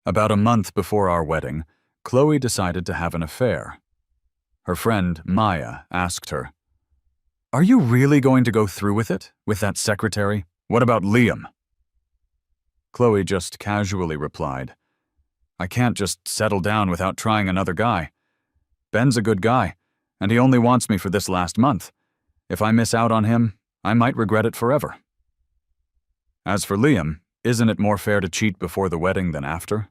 About a month before our wedding, Chloe decided to have an affair. Her friend, Maya, asked her, "Are you really going to go through with it, with that secretary? What about Liam?" Chloe just casually replied, "I can't just settle down without trying another guy. Ben's a good guy, and he only wants me for this last month. If I miss out on him, I might regret it forever." As for Liam, isn't it more fair to cheat before the wedding than after?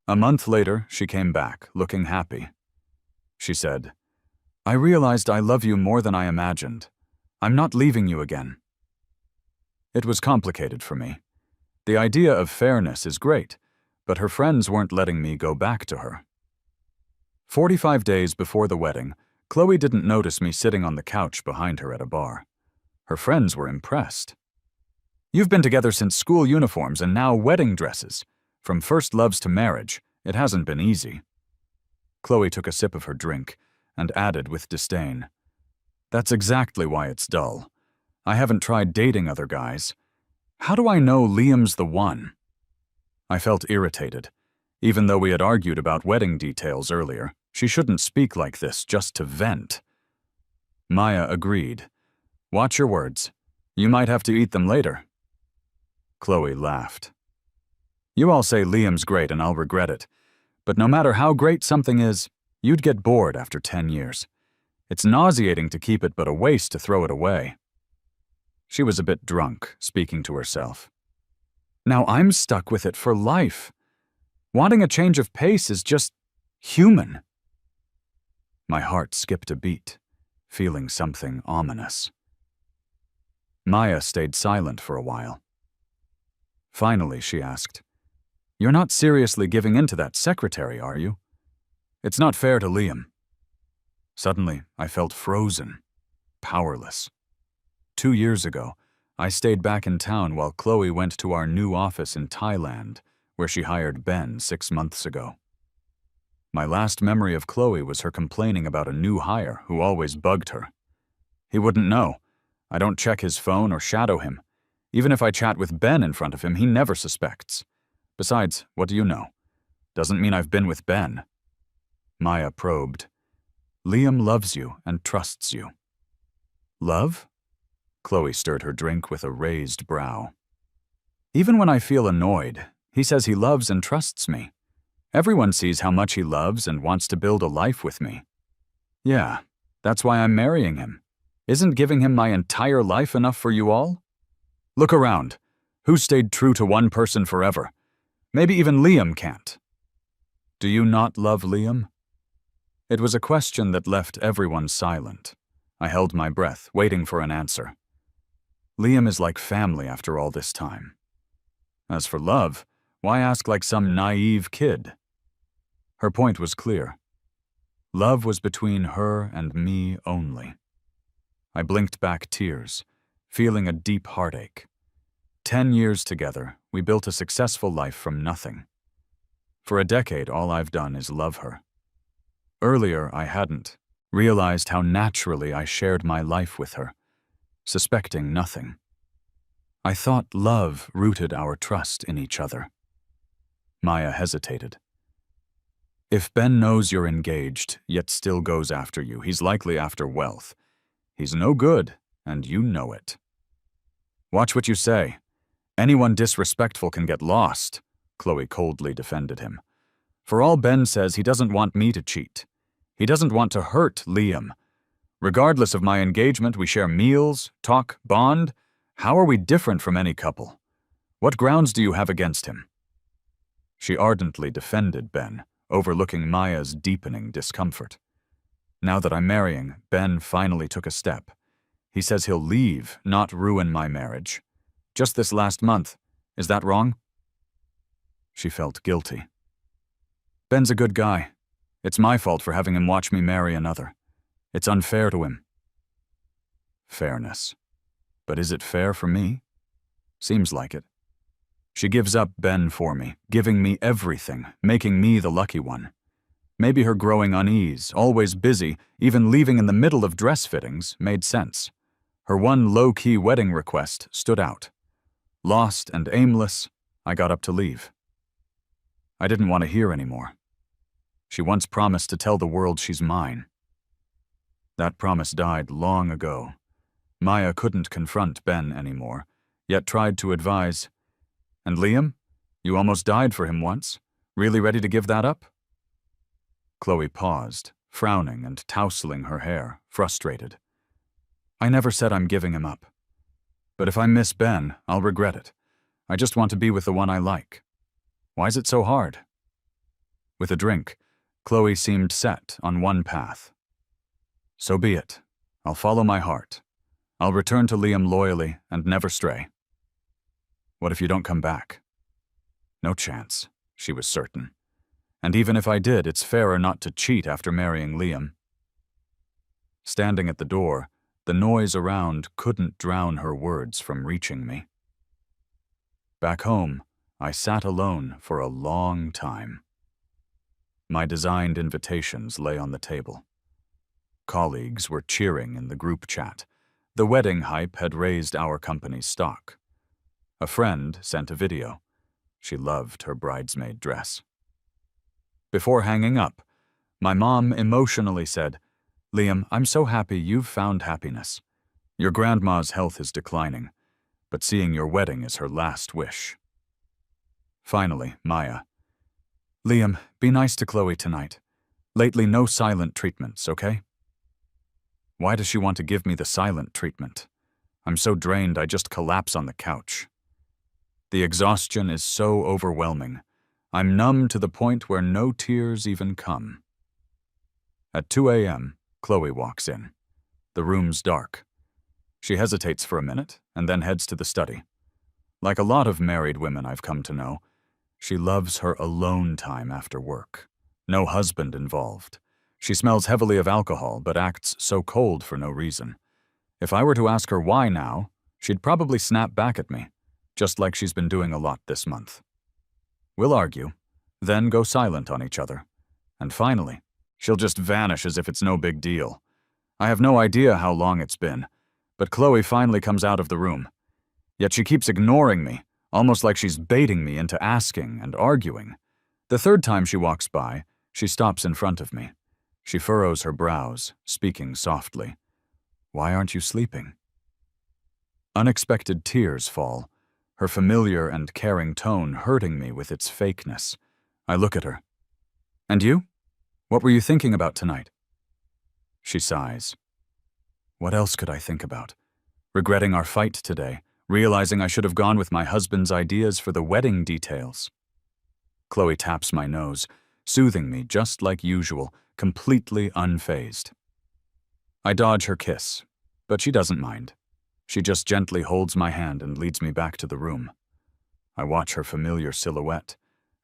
A month later, she came back, looking happy. She said, "I realized I love you more than I imagined. I'm not leaving you again." It was complicated for me. The idea of fairness is great, but her friends weren't letting me go back to her. 45 days before the wedding, Chloe didn't notice me sitting on the couch behind her at a bar. Her friends were impressed. "You've been together since school uniforms and now wedding dresses. From first loves to marriage, it hasn't been easy." Chloe took a sip of her drink and added with disdain, "That's exactly why it's dull. I haven't tried dating other guys. How do I know Liam's the one?" I felt irritated. Even though we had argued about wedding details earlier, she shouldn't speak like this just to vent. Maya agreed. "Watch your words. You might have to eat them later." Chloe laughed. "You all say Liam's great and I'll regret it. But no matter how great something is, you'd get bored after 10 years. It's nauseating to keep it but a waste to throw it away." She was a bit drunk, speaking to herself. "Now I'm stuck with it for life. Wanting a change of pace is just human." My heart skipped a beat, feeling something ominous. Maya stayed silent for a while. Finally, she asked, "You're not seriously giving in to that secretary, are you? It's not fair to Liam." Suddenly, I felt frozen, powerless. 2 years ago, I stayed back in town while Chloe went to our new office in Thailand, where she hired Ben 6 months ago. My last memory of Chloe was her complaining about a new hire who always bugged her. "He wouldn't know. I don't check his phone or shadow him. Even if I chat with Ben in front of him, he never suspects. Besides, what do you know? Doesn't mean I've been with Ben." Maya probed. "Liam loves you and trusts you." "Love?" Chloe stirred her drink with a raised brow. "Even when I feel annoyed, he says he loves and trusts me. Everyone sees how much he loves and wants to build a life with me. Yeah, that's why I'm marrying him. Isn't giving him my entire life enough for you all? Look around. Who's stayed true to one person forever? Maybe even Liam can't." "Do you not love Liam?" It was a question that left everyone silent. I held my breath, waiting for an answer. Liam is like family after all this time. As for love, why ask like some naive kid? Her point was clear. Love was between her and me only. I blinked back tears, feeling a deep heartache. 10 years together, we built a successful life from nothing. For a decade, all I've done is love her. Earlier, I hadn't realized how naturally I shared my life with her, suspecting nothing. I thought love rooted our trust in each other. Maya hesitated. "If Ben knows you're engaged, yet still goes after you, he's likely after wealth. He's no good, and you know it." "Watch what you say. Anyone disrespectful can get lost," Chloe coldly defended him. "For all Ben says, he doesn't want me to cheat. He doesn't want to hurt Liam. Regardless of my engagement, we share meals, talk, bond. How are we different from any couple? What grounds do you have against him?" She ardently defended Ben, overlooking Maya's deepening discomfort. "Now that I'm marrying, Ben finally took a step. He says he'll leave, not ruin my marriage. Just this last month. Is that wrong?" She felt guilty. "Ben's a good guy. It's my fault for having him watch me marry another. It's unfair to him." Fairness. But is it fair for me? Seems like it. She gives up Ben for me, giving me everything, making me the lucky one. Maybe her growing unease, always busy, even leaving in the middle of dress fittings, made sense. Her one low-key wedding request stood out. Lost and aimless, I got up to leave. I didn't want to hear anymore. She once promised to tell the world she's mine. That promise died long ago. Maya couldn't confront Ben anymore, yet tried to advise. And Liam? You almost died for him once. Really ready to give that up? Chloe paused, frowning and tousling her hair, frustrated. I never said I'm giving him up. But if I miss Ben, I'll regret it. I just want to be with the one I like. Why's it so hard? With a drink, Chloe seemed set on one path. So be it. I'll follow my heart. I'll return to Liam loyally and never stray. What if you don't come back? No chance, she was certain. And even if I did, it's fairer not to cheat after marrying Liam. Standing at the door, the noise around couldn't drown her words from reaching me. Back home, I sat alone for a long time. My designed invitations lay on the table. Colleagues were cheering in the group chat. The wedding hype had raised our company's stock. A friend sent a video. She loved her bridesmaid dress. Before hanging up, my mom emotionally said, Liam, I'm so happy you've found happiness. Your grandma's health is declining, but seeing your wedding is her last wish. Finally, Maya. Liam, be nice to Chloe tonight. Lately, no silent treatments, okay? Why does she want to give me the silent treatment? I'm so drained I just collapse on the couch. The exhaustion is so overwhelming. I'm numb to the point where no tears even come. At 2 a.m., Chloe walks in. The room's dark. She hesitates for a minute and then heads to the study. Like a lot of married women I've come to know, she loves her alone time after work. No husband involved. She smells heavily of alcohol but acts so cold for no reason. If I were to ask her why now, she'd probably snap back at me, just like she's been doing a lot this month. We'll argue, then go silent on each other. And finally, she'll just vanish as if it's no big deal. I have no idea how long it's been, but Chloe finally comes out of the room. Yet she keeps ignoring me, almost like she's baiting me into asking and arguing. The third time she walks by, she stops in front of me. She furrows her brows, speaking softly. Why aren't you sleeping? Unexpected tears fall, her familiar and caring tone hurting me with its fakeness. I look at her. And you? What were you thinking about tonight? She sighs. What else could I think about? Regretting our fight today, realizing I should have gone with my husband's ideas for the wedding details. Chloe taps my nose, soothing me just like usual, completely unfazed. I dodge her kiss, but she doesn't mind. She just gently holds my hand and leads me back to the room. I watch her familiar silhouette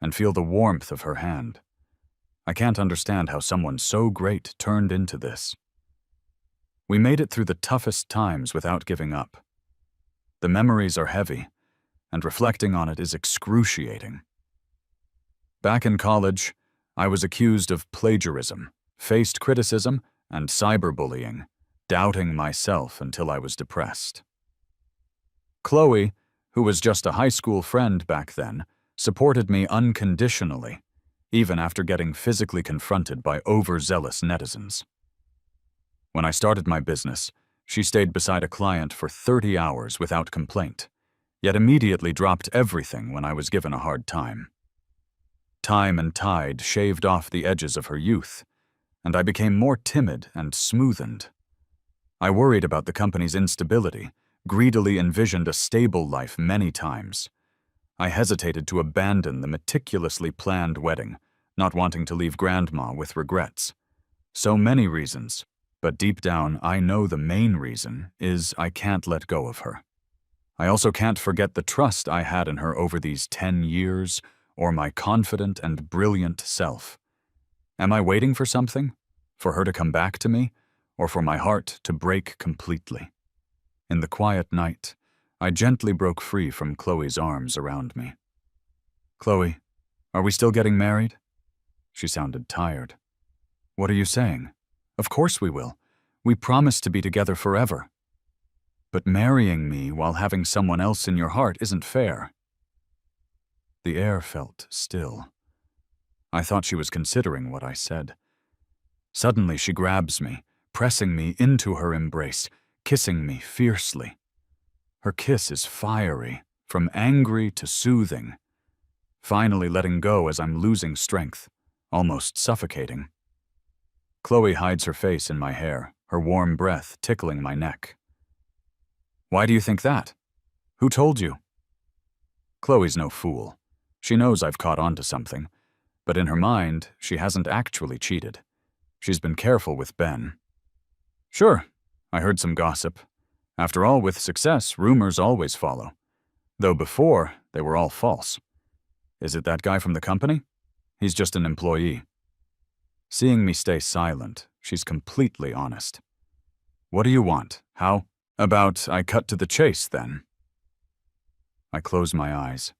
and feel the warmth of her hand. I can't understand how someone so great turned into this. We made it through the toughest times without giving up. The memories are heavy, and reflecting on it is excruciating. Back in college, I was accused of plagiarism, faced criticism, and cyberbullying, doubting myself until I was depressed. Chloe, who was just a high school friend back then, supported me unconditionally, even after getting physically confronted by overzealous netizens. When I started my business, she stayed beside a client for 30 hours without complaint, yet immediately dropped everything when I was given a hard time. Time and tide shaved off the edges of her youth, and I became more timid and smoothened. I worried about the company's instability, greedily envisioned a stable life many times. I hesitated to abandon the meticulously planned wedding, not wanting to leave Grandma with regrets. So many reasons, but deep down I know the main reason is I can't let go of her. I also can't forget the trust I had in her over these 10 years, or my confident and brilliant self. Am I waiting for something? For her to come back to me? Or for my heart to break completely? In the quiet night, I gently broke free from Chloe's arms around me. Chloe, are we still getting married? She sounded tired. What are you saying? Of course we will. We promised to be together forever. But marrying me while having someone else in your heart isn't fair. The air felt still. I thought she was considering what I said. Suddenly she grabs me, pressing me into her embrace, kissing me fiercely. Her kiss is fiery, from angry to soothing, finally letting go as I'm losing strength, almost suffocating. Chloe hides her face in my hair, her warm breath tickling my neck. Why do you think that? Who told you? Chloe's no fool. She knows I've caught on to something, but in her mind, she hasn't actually cheated. She's been careful with Ben. Sure, I heard some gossip. After all, with success, rumors always follow. Though before, they were all false. Is it that guy from the company? He's just an employee. Seeing me stay silent, she's completely honest. What do you want? How? About I cut to the chase, then. I close my eyes.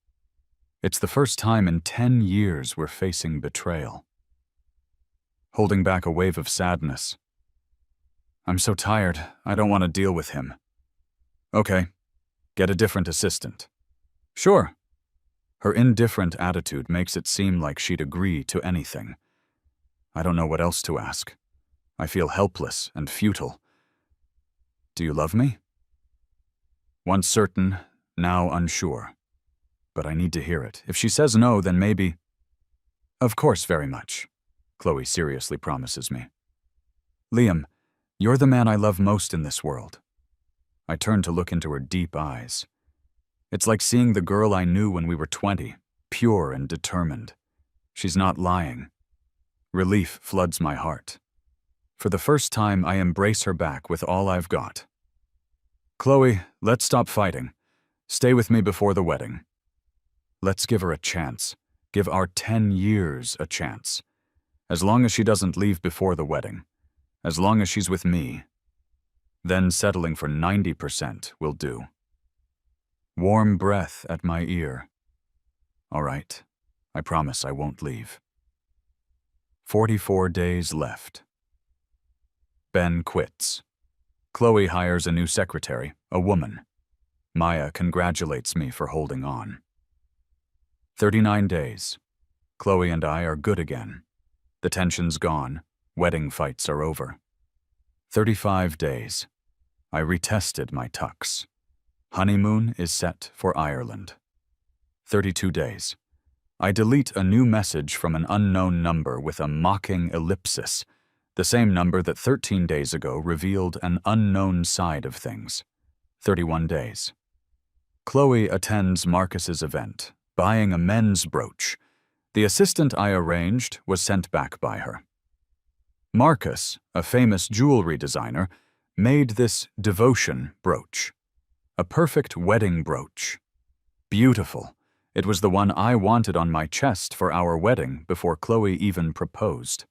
It's the first time in 10 years we're facing betrayal. Holding back a wave of sadness. I'm so tired, I don't want to deal with him. Okay, get a different assistant. Sure. Her indifferent attitude makes it seem like she'd agree to anything. I don't know what else to ask. I feel helpless and futile. Do you love me? Once certain, now unsure. But I need to hear it. If she says no, then maybe... Of course, very much, Chloe seriously promises me. Liam, you're the man I love most in this world. I turn to look into her deep eyes. It's like seeing the girl I knew when we were 20, pure and determined. She's not lying. Relief floods my heart. For the first time, I embrace her back with all I've got. Chloe, let's stop fighting. Stay with me before the wedding. Let's give her a chance. Give our 10 years a chance. As long as she doesn't leave before the wedding. As long as she's with me. Then settling for 90% will do. Warm breath at my ear. All right, I promise I won't leave. 44 days left. Ben quits. Chloe hires a new secretary, a woman. Maya congratulates me for holding on. 39 days. Chloe and I are good again. The tension's gone. Wedding fights are over. 35 days. I retested my tux. Honeymoon is set for Ireland. 32 days. I delete a new message from an unknown number with a mocking ellipsis, the same number that 13 days ago revealed an unknown side of things. 31 days. Chloe attends Marcus's event, buying a men's brooch. The assistant I arranged was sent back by her. Marcus, a famous jewelry designer, made this devotion brooch. A perfect wedding brooch. Beautiful. It was the one I wanted on my chest for our wedding before Chloe even proposed.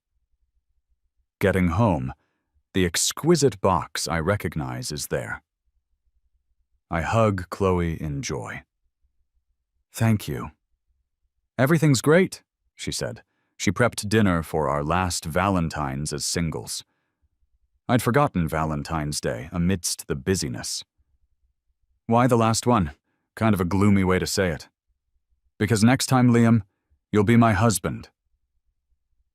Getting home, the exquisite box I recognize is there. I hug Chloe in joy. Thank you. Everything's great, she said. She prepped dinner for our last Valentine's as singles. I'd forgotten Valentine's Day amidst the busyness. Why the last one? Kind of a gloomy way to say it. Because next time, Liam, you'll be my husband.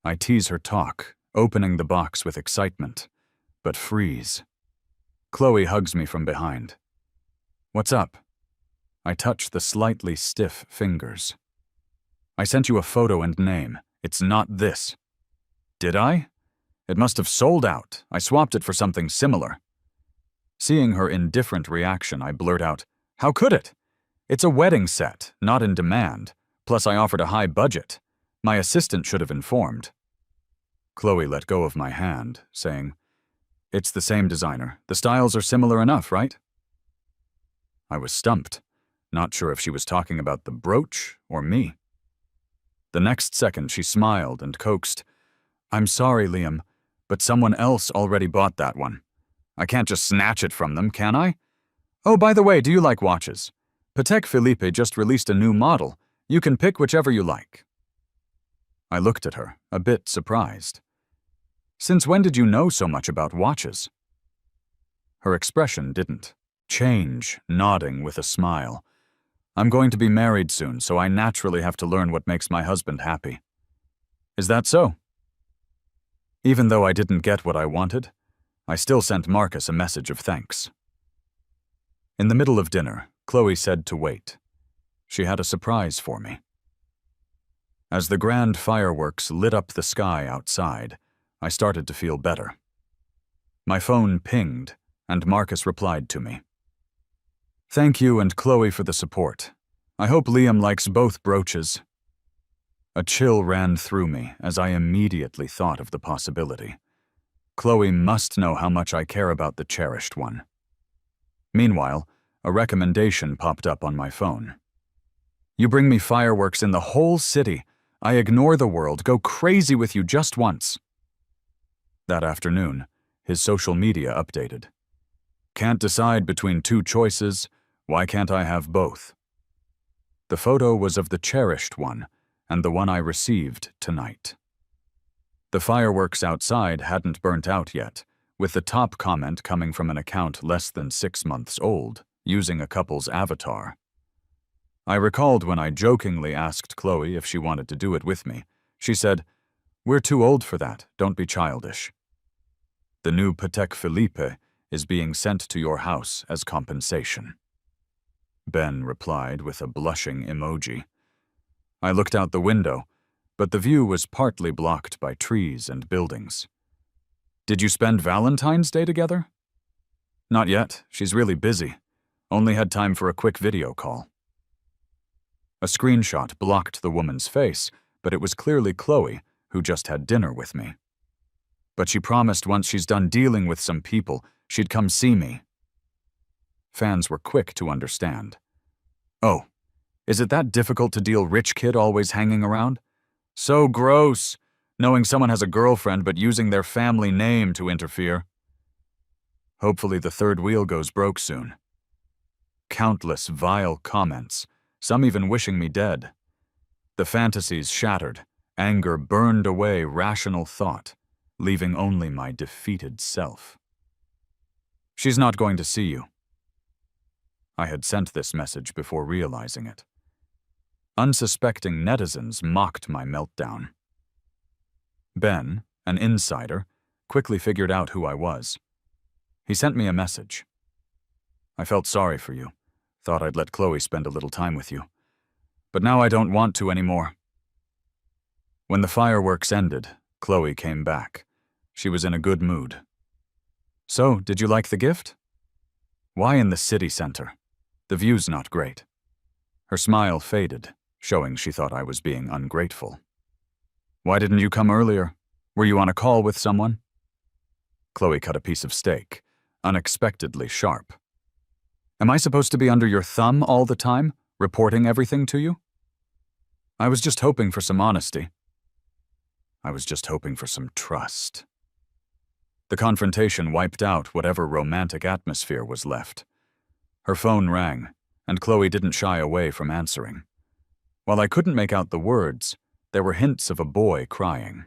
I tease her talk, opening the box with excitement, but freeze. Chloe hugs me from behind. What's up? I touch the slightly stiff fingers. I sent you a photo and name. It's not this. Did I? It must have sold out. I swapped it for something similar. Seeing her indifferent reaction, I blurt out, How could it? It's a wedding set, not in demand. Plus I offered a high budget. My assistant should have informed. Chloe let go of my hand, saying, It's the same designer. The styles are similar enough, right? I was stumped, not sure if she was talking about the brooch or me. The next second she smiled and coaxed, I'm sorry, Liam, but someone else already bought that one. I can't just snatch it from them, can I? Oh, by the way, do you like watches? Patek Philippe just released a new model. You can pick whichever you like. I looked at her, a bit surprised. Since when did you know so much about watches? Her expression didn't change, nodding with a smile. I'm going to be married soon, so I naturally have to learn what makes my husband happy. Is that so? Even though I didn't get what I wanted, I still sent Marcus a message of thanks. In the middle of dinner, Chloe said to wait. She had a surprise for me. As the grand fireworks lit up the sky outside, I started to feel better. My phone pinged, and Marcus replied to me. Thank you and Chloe for the support. I hope Liam likes both brooches. A chill ran through me as I immediately thought of the possibility. Chloe must know how much I care about the cherished one. Meanwhile, a recommendation popped up on my phone. You bring me fireworks in the whole city. I ignore the world, go crazy with you just once. That afternoon, his social media updated. Can't decide between two choices. Why can't I have both? The photo was of the cherished one, and the one I received tonight. The fireworks outside hadn't burnt out yet, with the top comment coming from an account less than 6 months old, using a couple's avatar. I recalled when I jokingly asked Chloe if she wanted to do it with me. She said, "We're too old for that, don't be childish." The new Patek Philippe is being sent to your house as compensation. Ben replied with a blushing emoji. I looked out the window, but the view was partly blocked by trees and buildings. Did you spend Valentine's Day together? Not yet, she's really busy. Only had time for a quick video call. A screenshot blocked the woman's face, but it was clearly Chloe, who just had dinner with me. But she promised once she's done dealing with some people, she'd come see me. Fans were quick to understand. Oh, is it that difficult to deal rich kid always hanging around? So gross, knowing someone has a girlfriend but using their family name to interfere. Hopefully the third wheel goes broke soon. Countless vile comments, some even wishing me dead. The fantasies shattered, anger burned away rational thought, leaving only my defeated self. She's not going to see you. I had sent this message before realizing it. Unsuspecting netizens mocked my meltdown. Ben, an insider, quickly figured out who I was. He sent me a message. I felt sorry for you. Thought I'd let Chloe spend a little time with you. But now I don't want to anymore. When the fireworks ended, Chloe came back. She was in a good mood. So, did you like the gift? Why in the city center? The view's not great. Her smile faded, showing she thought I was being ungrateful. Why didn't you come earlier? Were you on a call with someone? Chloe cut a piece of steak, unexpectedly sharp. Am I supposed to be under your thumb all the time, reporting everything to you? I was just hoping for some honesty. I was just hoping for some trust. The confrontation wiped out whatever romantic atmosphere was left. Her phone rang, and Chloe didn't shy away from answering. While I couldn't make out the words, there were hints of a boy crying.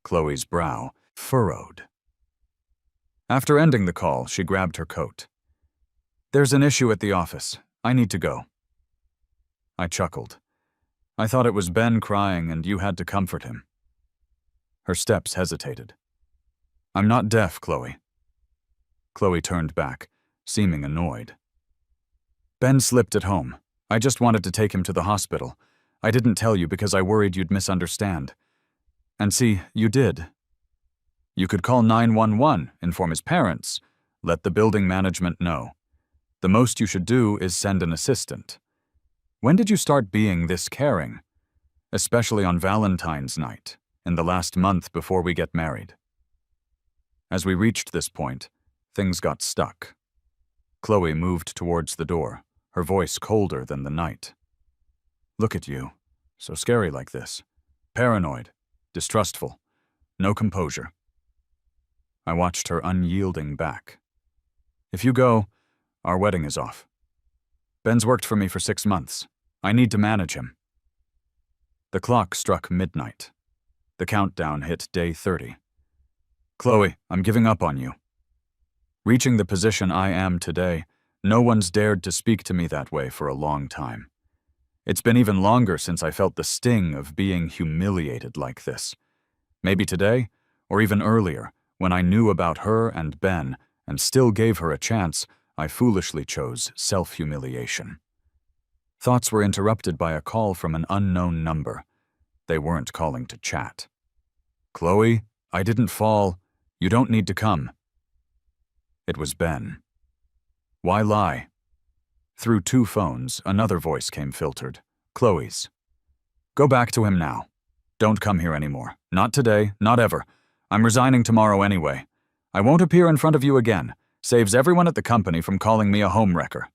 Chloe's brow furrowed. After ending the call, she grabbed her coat. There's an issue at the office. I need to go. I chuckled. I thought it was Ben crying and you had to comfort him. Her steps hesitated. I'm not deaf, Chloe. Chloe turned back, seeming annoyed. Ben slipped at home. I just wanted to take him to the hospital. I didn't tell you because I worried you'd misunderstand. And see, you did. You could call 911, inform his parents, let the building management know. The most you should do is send an assistant. When did you start being this caring? Especially on Valentine's night, in the last month before we get married. As we reached this point, things got stuck. Chloe moved towards the door, her voice colder than the night. Look at you, so scary like this. Paranoid, distrustful, no composure. I watched her unyielding back. If you go, our wedding is off. Ben's worked for me for 6 months. I need to manage him. The clock struck midnight. The countdown hit day 30. Chloe, I'm giving up on you. Reaching the position I am today, no one's dared to speak to me that way for a long time. It's been even longer since I felt the sting of being humiliated like this. Maybe today, or even earlier, when I knew about her and Ben and still gave her a chance, I foolishly chose self-humiliation. Thoughts were interrupted by a call from an unknown number. They weren't calling to chat. "Chloe, I didn't fall. You don't need to come." It was Ben. Why lie? Through two phones, another voice came filtered. Chloe's. "Go back to him now. Don't come here anymore. Not today, not ever. I'm resigning tomorrow anyway. I won't appear in front of you again. Saves everyone at the company from calling me a homewrecker."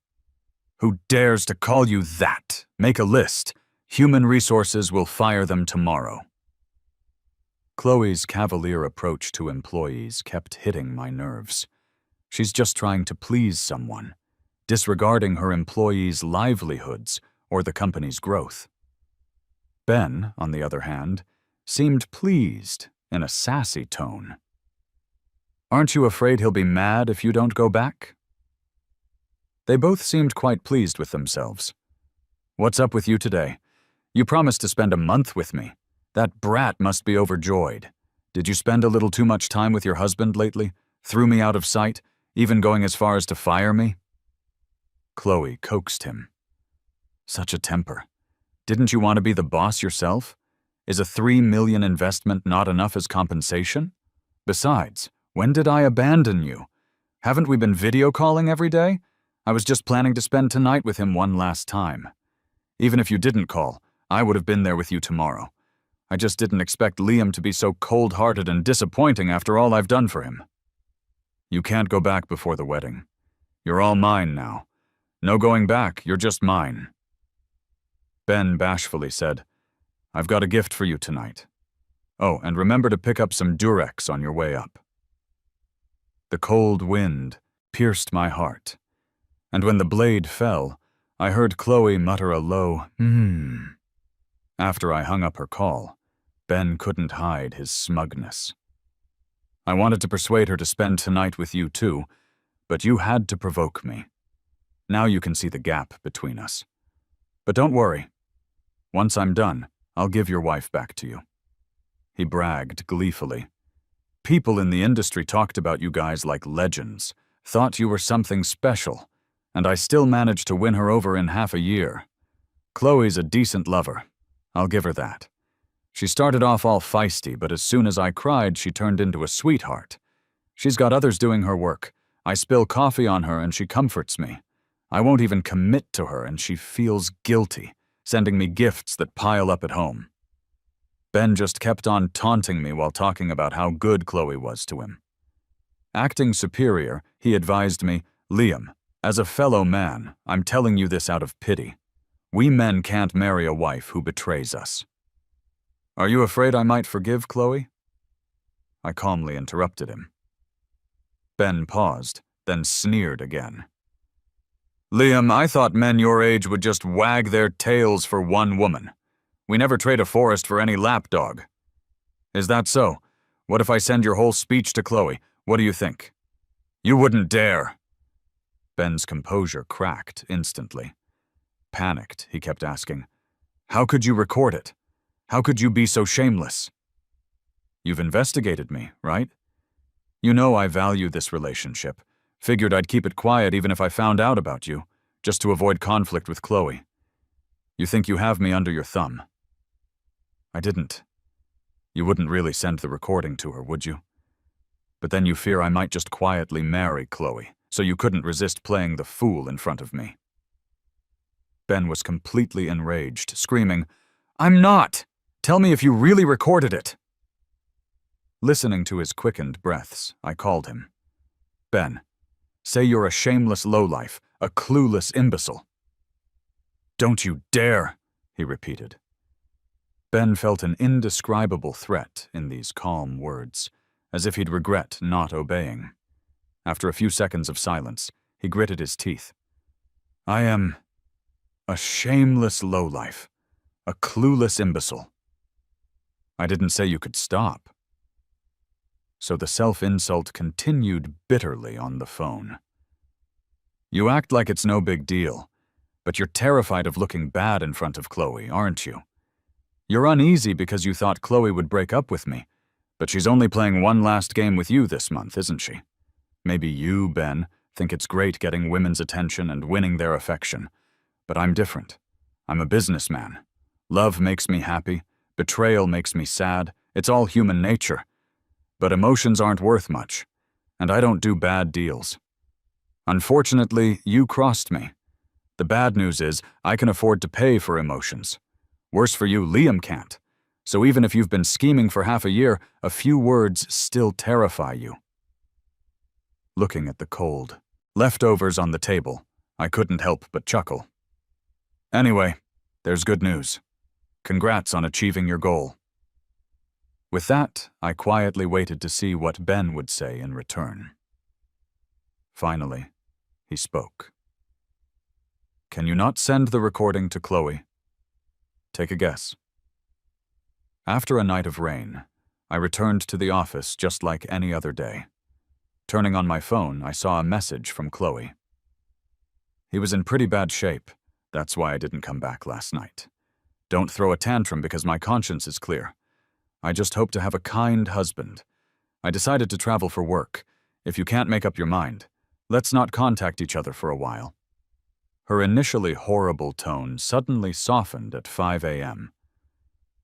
"Who dares to call you that? Make a list. Human resources will fire them tomorrow." Chloe's cavalier approach to employees kept hitting my nerves. She's just trying to please someone, disregarding her employees' livelihoods or the company's growth. Ben, on the other hand, seemed pleased in a sassy tone. "Aren't you afraid he'll be mad if you don't go back?" They both seemed quite pleased with themselves. "What's up with you today? You promised to spend a month with me. That brat must be overjoyed. Did you spend a little too much time with your husband lately? Threw me out of sight, even going as far as to fire me?" Chloe coaxed him. "Such a temper. Didn't you want to be the boss yourself? Is a $3 million investment not enough as compensation? Besides, when did I abandon you? Haven't we been video calling every day? I was just planning to spend tonight with him one last time. Even if you didn't call, I would have been there with you tomorrow. I just didn't expect Liam to be so cold-hearted and disappointing after all I've done for him." "You can't go back before the wedding. You're all mine now. No going back, you're just mine." Ben bashfully said, "I've got a gift for you tonight. Oh, and remember to pick up some Durex on your way up." The cold wind pierced my heart, and when the blade fell, I heard Chloe mutter a low, After I hung up her call, Ben couldn't hide his smugness. "I wanted to persuade her to spend tonight with you too, but you had to provoke me. Now you can see the gap between us. But don't worry. Once I'm done, I'll give your wife back to you." He bragged gleefully. "People in the industry talked about you guys like legends, thought you were something special, and I still managed to win her over in half a year. Chloe's a decent lover. I'll give her that. She started off all feisty, but as soon as I cried, she turned into a sweetheart. She's got others doing her work. I spill coffee on her and she comforts me. I won't even commit to her and she feels guilty, sending me gifts that pile up at home." Ben just kept on taunting me while talking about how good Chloe was to him. Acting superior, he advised me, "Liam, as a fellow man, I'm telling you this out of pity. We men can't marry a wife who betrays us." "Are you afraid I might forgive Chloe?" I calmly interrupted him. Ben paused, then sneered again. "Liam, I thought men your age would just wag their tails for one woman. We never trade a forest for any lapdog. Is that so? What if I send your whole speech to Chloe? What do you think?" "You wouldn't dare." Ben's composure cracked instantly. Panicked, he kept asking, "How could you record it? How could you be so shameless?" "You've investigated me, right? You know I value this relationship. Figured I'd keep it quiet even if I found out about you, just to avoid conflict with Chloe. You think you have me under your thumb." "I didn't. You wouldn't really send the recording to her, would you? But then you fear I might just quietly marry Chloe, so you couldn't resist playing the fool in front of me." Ben was completely enraged, screaming, "I'm not! Tell me if you really recorded it!" Listening to his quickened breaths, I called him. "Ben, say you're a shameless lowlife, a clueless imbecile." "Don't you dare," he repeated. Ben felt an indescribable threat in these calm words, as if he'd regret not obeying. After a few seconds of silence, he gritted his teeth. "I am a shameless lowlife, a clueless imbecile. I didn't say you could stop." So the self-insult continued bitterly on the phone. "You act like it's no big deal, But you're terrified of looking bad in front of Chloe, aren't you? You're uneasy because you thought Chloe would break up with me, but she's only playing one last game with you this month, isn't she? Maybe you, Ben, think it's great getting women's attention and winning their affection, but I'm different. I'm a businessman. Love makes me happy, betrayal makes me sad, it's all human nature. But emotions aren't worth much, and I don't do bad deals. Unfortunately, you crossed me. The bad news is, I can afford to pay for emotions. Worse for you, Liam can't. So even if you've been scheming for half a year, a few words still terrify you. Looking at the cold leftovers on the table, I couldn't help but chuckle. Anyway, there's good news. Congrats on achieving your goal. With that, I quietly waited to see what Ben would say in return. Finally, he spoke. Can you not send the recording to Chloe? Take a guess. After a night of rain, I returned to the office just like any other day. Turning on my phone, I saw a message from Chloe. He was in pretty bad shape. That's why I didn't come back last night. Don't throw a tantrum because my conscience is clear. I just hope to have a kind husband. I decided to travel for work. If you can't make up your mind, let's not contact each other for a while. Her initially horrible tone suddenly softened at 5 a.m.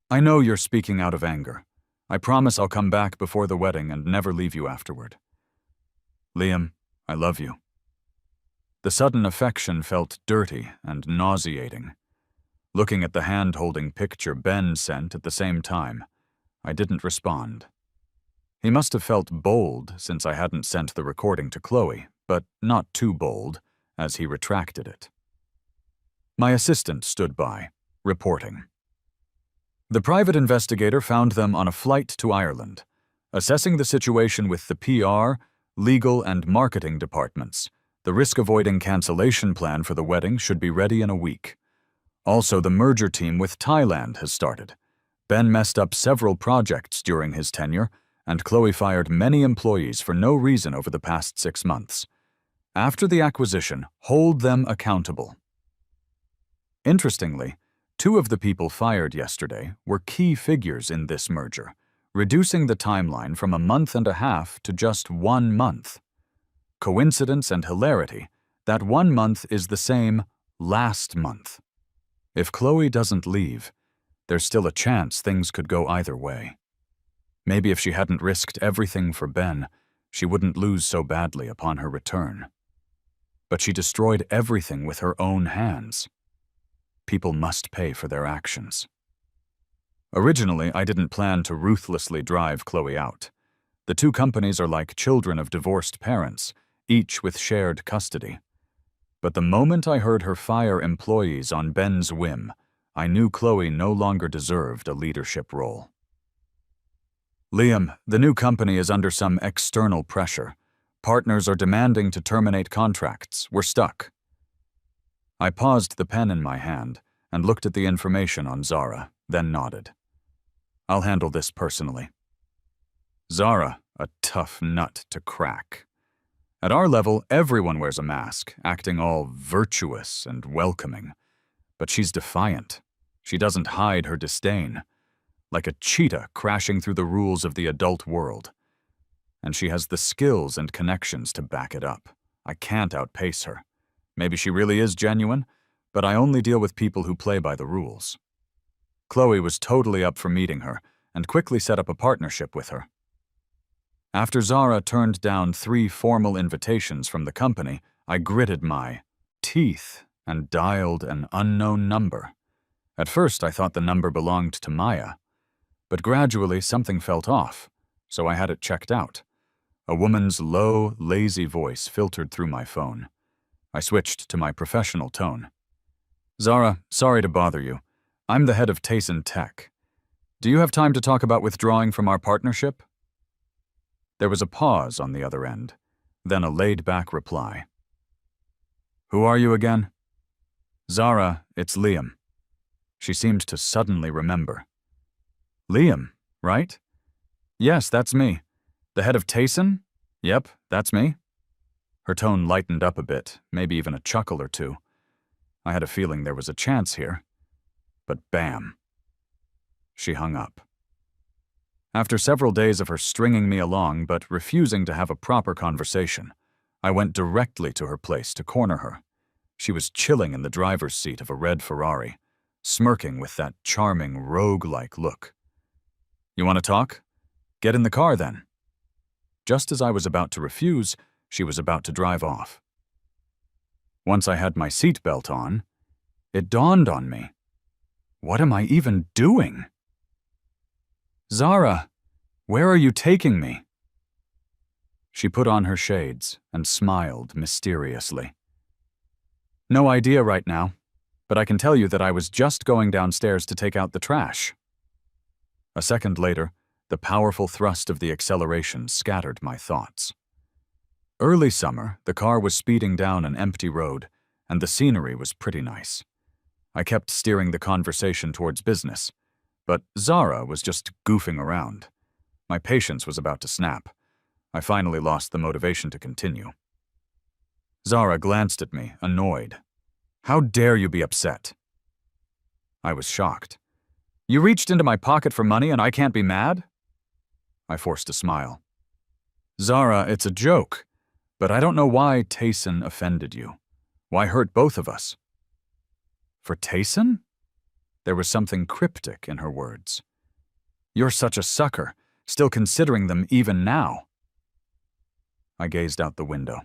I know you're speaking out of anger. I promise I'll come back before the wedding and never leave you afterward. Liam, I love you. The sudden affection felt dirty and nauseating. Looking at the hand-holding picture Ben sent at the same time, I didn't respond. He must have felt bold since I hadn't sent the recording to Chloe, but not too bold, as he retracted it. My assistant stood by, reporting. The private investigator found them on a flight to Ireland, assessing the situation with the PR, legal, and marketing departments. The risk-avoiding cancellation plan for the wedding should be ready in a week. Also, the merger team with Thailand has started. Ben messed up several projects during his tenure, and Chloe fired many employees for no reason over the past 6 months. After the acquisition, hold them accountable. Interestingly, 2 of the people fired yesterday were key figures in this merger, reducing the timeline from a month and a half to just 1 month. Coincidence and hilarity, that 1 month is the same last month. If Chloe doesn't leave, there's still a chance things could go either way. Maybe if she hadn't risked everything for Ben, she wouldn't lose so badly upon her return. But she destroyed everything with her own hands. People must pay for their actions. Originally, I didn't plan to ruthlessly drive Chloe out. The 2 companies are like children of divorced parents, each with shared custody. But the moment I heard her fire employees on Ben's whim, I knew Chloe no longer deserved a leadership role. Liam, the new company is under some external pressure. Partners are demanding to terminate contracts. We're stuck. I paused the pen in my hand and looked at the information on Zara, then nodded. I'll handle this personally. Zara, a tough nut to crack. At our level, everyone wears a mask, acting all virtuous and welcoming. But she's defiant. She doesn't hide her disdain. Like a cheetah crashing through the rules of the adult world. And she has the skills and connections to back it up. I can't outpace her. Maybe she really is genuine, but I only deal with people who play by the rules. Chloe was totally up for meeting her and quickly set up a partnership with her. After Zara turned down 3 formal invitations from the company, I gritted my teeth and dialed an unknown number. At first, I thought the number belonged to Maya, but gradually something felt off, so I had it checked out. A woman's low, lazy voice filtered through my phone. I switched to my professional tone. Zara, sorry to bother you. I'm the head of Tayson Tech. Do you have time to talk about withdrawing from our partnership? There was a pause on the other end, then a laid-back reply. Who are you again? Zara, it's Liam. She seemed to suddenly remember. Liam, right? Yes, that's me. The head of Tayson? Yep, that's me. Her tone lightened up a bit, maybe even a chuckle or two. I had a feeling there was a chance here. But bam. She hung up. After several days of her stringing me along but refusing to have a proper conversation, I went directly to her place to corner her. She was chilling in the driver's seat of a red Ferrari, smirking with that charming rogue-like look. "You want to talk? Get in the car, then." Just as I was about to refuse, she was about to drive off. Once I had my seatbelt on, it dawned on me. What am I even doing? "Zara, where are you taking me?" She put on her shades and smiled mysteriously. "No idea right now, but I can tell you that I was just going downstairs to take out the trash." A second later, the powerful thrust of the acceleration scattered my thoughts. Early summer, the car was speeding down an empty road, and the scenery was pretty nice. I kept steering the conversation towards business, but Zara was just goofing around. My patience was about to snap. I finally lost the motivation to continue. Zara glanced at me, annoyed. "How dare you be upset?" I was shocked. "You reached into my pocket for money and I can't be mad?" I forced a smile. "Zara, it's a joke, but I don't know why Tayson offended you. Why hurt both of us?" "For Tayson?" There was something cryptic in her words. "You're such a sucker, still considering them even now." I gazed out the window.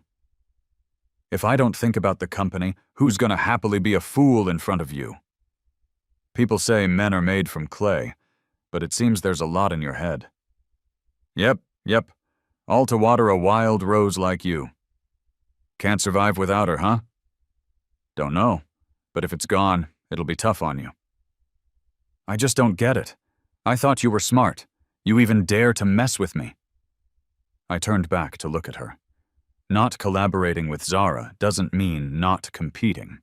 "If I don't think about the company, who's gonna happily be a fool in front of you? People say men are made from clay, but it seems there's a lot in your head." Yep. All to water a wild rose like you. Can't survive without her, huh?" "Don't know, but if it's gone, it'll be tough on you." "I just don't get it. I thought you were smart. You even dare to mess with me." I turned back to look at her. Not collaborating with Zara doesn't mean not competing.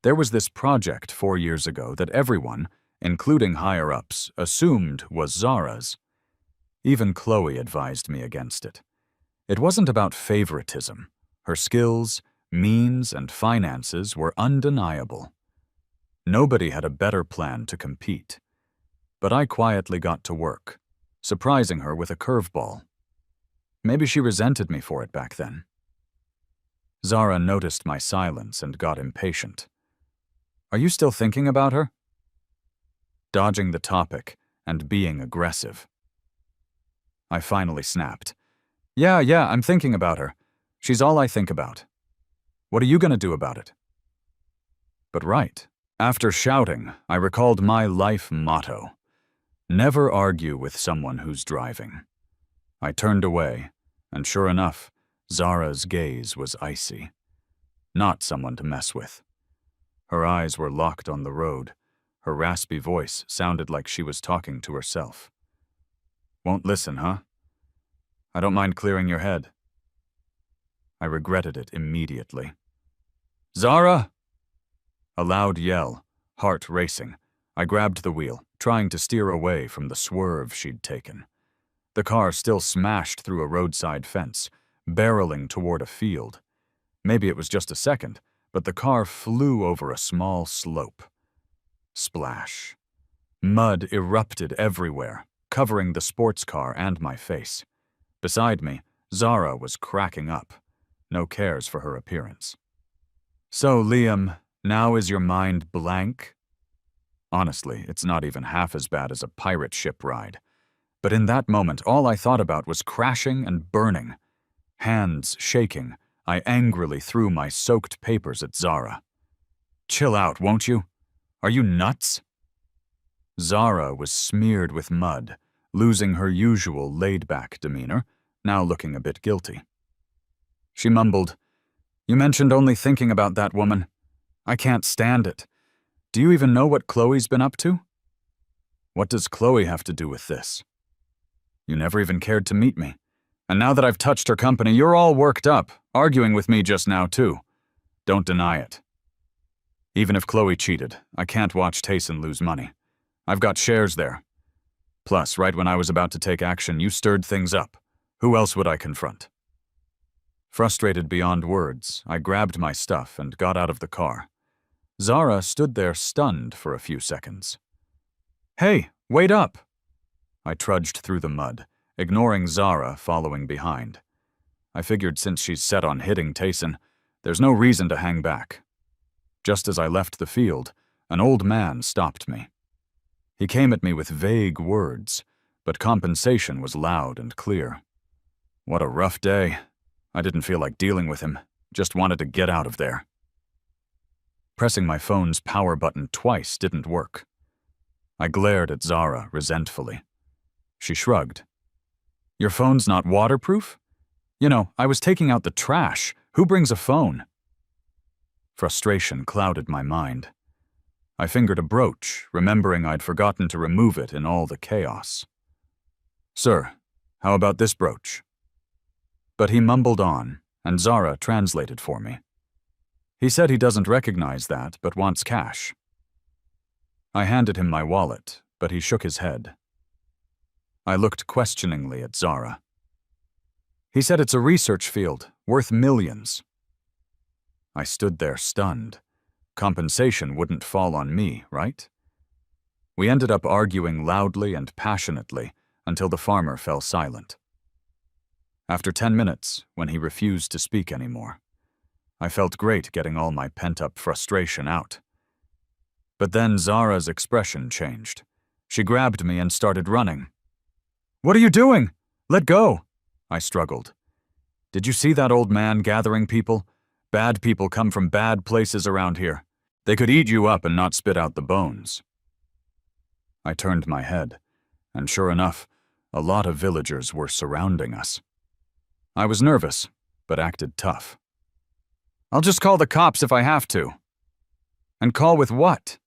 There was this project 4 years ago that everyone, including higher-ups, assumed was Zara's. Even Chloe advised me against it. It wasn't about favoritism. Her skills, means, and finances were undeniable. Nobody had a better plan to compete. But I quietly got to work, surprising her with a curveball. Maybe she resented me for it back then. Zara noticed my silence and got impatient. "Are you still thinking about her?" Dodging the topic and being aggressive. I finally snapped. Yeah, I'm thinking about her. She's all I think about. What are you gonna do about it?" But right, after shouting, I recalled my life motto. Never argue with someone who's driving. I turned away, and sure enough, Zara's gaze was icy. Not someone to mess with. Her eyes were locked on the road. Her raspy voice sounded like she was talking to herself. "Won't listen, huh? I don't mind clearing your head." I regretted it immediately. "Zara!" A loud yell, heart racing. I grabbed the wheel, trying to steer away from the swerve she'd taken. The car still smashed through a roadside fence, barreling toward a field. Maybe it was just a second, but the car flew over a small slope. Splash. Mud erupted everywhere, covering the sports car and my face. Beside me, Zara was cracking up. No cares for her appearance. "So, Liam, now is your mind blank?" Honestly, it's not even half as bad as a pirate ship ride. But in that moment, all I thought about was crashing and burning. Hands shaking, I angrily threw my soaked papers at Zara. "Chill out, won't you? Are you nuts?" Zara was smeared with mud, losing her usual laid-back demeanor, now looking a bit guilty. She mumbled, "You mentioned only thinking about that woman. I can't stand it. Do you even know what Chloe's been up to?" "What does Chloe have to do with this?" "You never even cared to meet me. And now that I've touched her company, you're all worked up, arguing with me just now, too. Don't deny it. Even if Chloe cheated, I can't watch Tayson lose money. I've got shares there. Plus, right when I was about to take action, you stirred things up. Who else would I confront?" Frustrated beyond words, I grabbed my stuff and got out of the car. Zara stood there stunned for a few seconds. "Hey, wait up!" I trudged through the mud, ignoring Zara following behind. I figured since she's set on hitting Tayson, there's no reason to hang back. Just as I left the field, an old man stopped me. He came at me with vague words, but compensation was loud and clear. What a rough day. I didn't feel like dealing with him, just wanted to get out of there. Pressing my phone's power button twice didn't work. I glared at Zara resentfully. She shrugged. "Your phone's not waterproof? You know, I was taking out the trash. Who brings a phone?" Frustration clouded my mind. I fingered a brooch, remembering I'd forgotten to remove it in all the chaos. "Sir, how about this brooch?" But he mumbled on, and Zara translated for me. He said he doesn't recognize that, but wants cash. I handed him my wallet, but he shook his head. I looked questioningly at Zara. He said it's a research field, worth millions. I stood there stunned. Compensation wouldn't fall on me, right? We ended up arguing loudly and passionately until the farmer fell silent. After 10 minutes, when he refused to speak anymore, I felt great getting all my pent-up frustration out. But then Zara's expression changed. She grabbed me and started running. "What are you doing? Let go!" I struggled. "Did you see that old man gathering people? Bad people come from bad places around here. They could eat you up and not spit out the bones." I turned my head, and sure enough, a lot of villagers were surrounding us. I was nervous, but acted tough. "I'll just call the cops if I have to." "And call with what?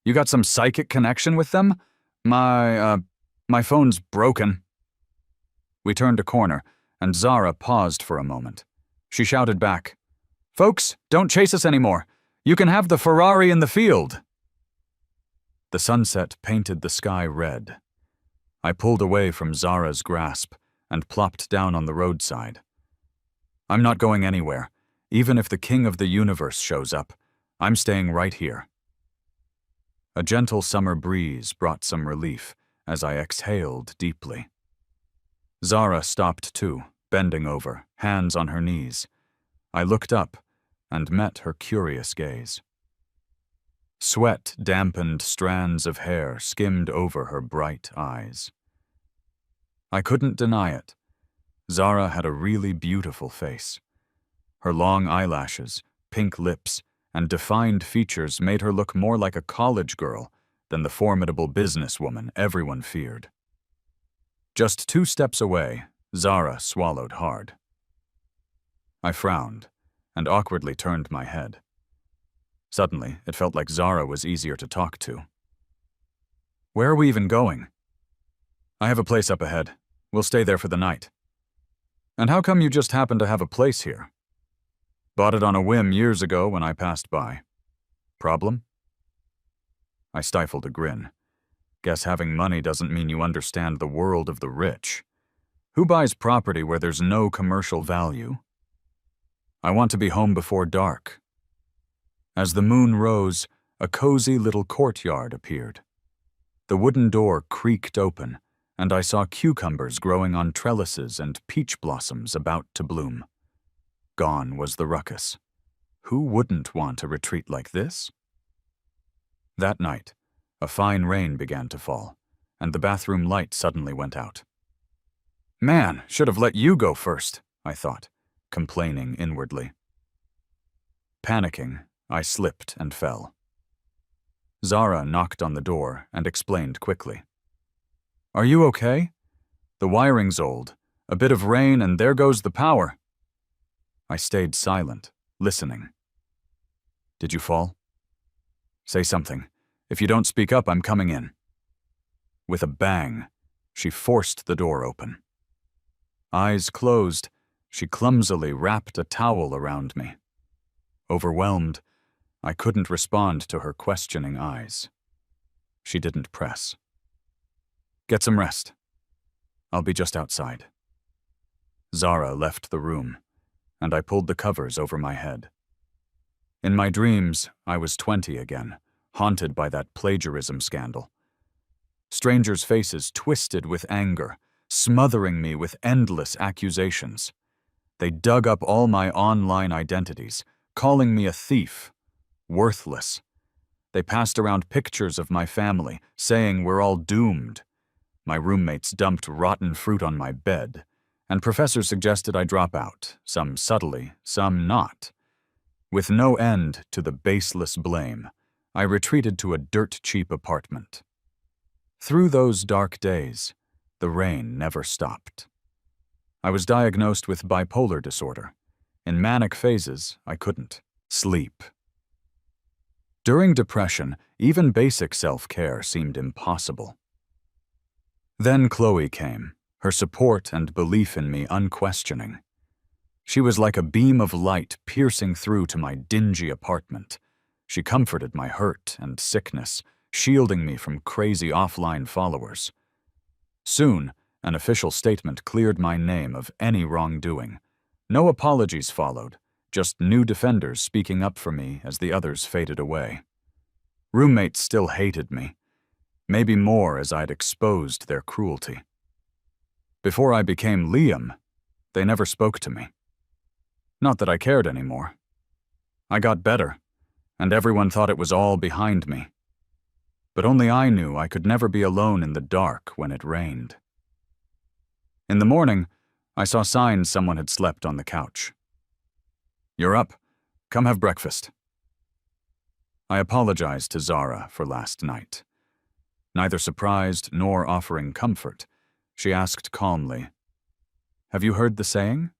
You got some psychic connection with them? My phone's broken." We turned a corner, and Zara paused for a moment. She shouted back, "Folks, don't chase us anymore. You can have the Ferrari in the field." The sunset painted the sky red. I pulled away from Zara's grasp and plopped down on the roadside. I'm not going anywhere. Even if the king of the universe shows up, I'm staying right here. A gentle summer breeze brought some relief as I exhaled deeply. Zara stopped too, bending over, hands on her knees. I looked up and met her curious gaze. Sweat dampened strands of hair skimmed over her bright eyes. I couldn't deny it. Zara had a really beautiful face. Her long eyelashes, pink lips, and defined features made her look more like a college girl than the formidable businesswoman everyone feared. Just 2 steps away, Zara swallowed hard. I frowned and awkwardly turned my head. Suddenly, it felt like Zara was easier to talk to. "Where are we even going?" "I have a place up ahead. We'll stay there for the night." "And how come you just happen to have a place here?" "Bought it on a whim years ago when I passed by." "Problem?" I stifled a grin. Guess having money doesn't mean you understand the world of the rich. Who buys property where there's no commercial value? "I want to be home before dark." As the moon rose, a cozy little courtyard appeared. The wooden door creaked open, and I saw cucumbers growing on trellises and peach blossoms about to bloom. Gone was the ruckus. Who wouldn't want a retreat like this? That night, a fine rain began to fall, and the bathroom light suddenly went out. "Man, should have let you go first," I thought, complaining inwardly. Panicking, I slipped and fell. Zara knocked on the door and explained quickly. "Are you okay? The wiring's old. A bit of rain and there goes the power." I stayed silent, listening. "Did you fall?" "Say something. If you don't speak up, I'm coming in." With a bang, she forced the door open. Eyes closed, she clumsily wrapped a towel around me. Overwhelmed, I couldn't respond to her questioning eyes. She didn't press. "Get some rest. I'll be just outside." Zara left the room, and I pulled the covers over my head. In my dreams, I was 20 again, haunted by that plagiarism scandal. Strangers' faces twisted with anger, smothering me with endless accusations. They dug up all my online identities, calling me a thief, worthless. They passed around pictures of my family, saying we're all doomed. My roommates dumped rotten fruit on my bed, and professors suggested I drop out, some subtly, some not. With no end to the baseless blame, I retreated to a dirt-cheap apartment. Through those dark days, the rain never stopped. I was diagnosed with bipolar disorder. In manic phases, I couldn't sleep. During depression, even basic self-care seemed impossible. Then Chloe came, her support and belief in me unquestioning. She was like a beam of light piercing through to my dingy apartment. She comforted my hurt and sickness, shielding me from crazy offline followers. Soon, an official statement cleared my name of any wrongdoing. No apologies followed, just new defenders speaking up for me as the others faded away. Roommates still hated me, maybe more as I'd exposed their cruelty. Before I became Liam, they never spoke to me. Not that I cared anymore. I got better, and everyone thought it was all behind me. But only I knew I could never be alone in the dark when it rained. In the morning, I saw signs someone had slept on the couch. "You're up. Come have breakfast." I apologized to Zara for last night. Neither surprised nor offering comfort, she asked calmly, "Have you heard the saying?"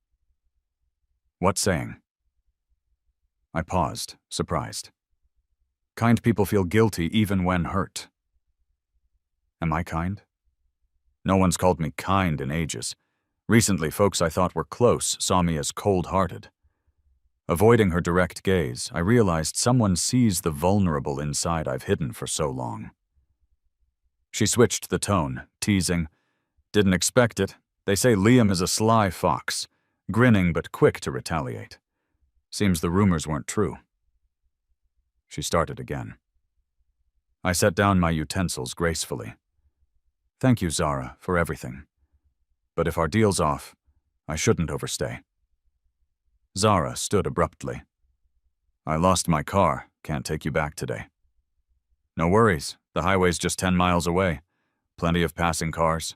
"What saying?" I paused, surprised. "Kind people feel guilty even when hurt." Am I kind? No one's called me kind in ages. Recently, folks I thought were close saw me as cold-hearted. Avoiding her direct gaze, I realized someone sees the vulnerable inside I've hidden for so long. She switched the tone, teasing, "Didn't expect it. They say Liam is a sly fox, grinning but quick to retaliate. Seems the rumors weren't true." She started again. I set down my utensils gracefully. "Thank you, Zara, for everything. But if our deal's off, I shouldn't overstay." Zara stood abruptly. "I lost my car. Can't take you back today." "No worries. The highway's just 10 miles away. Plenty of passing cars."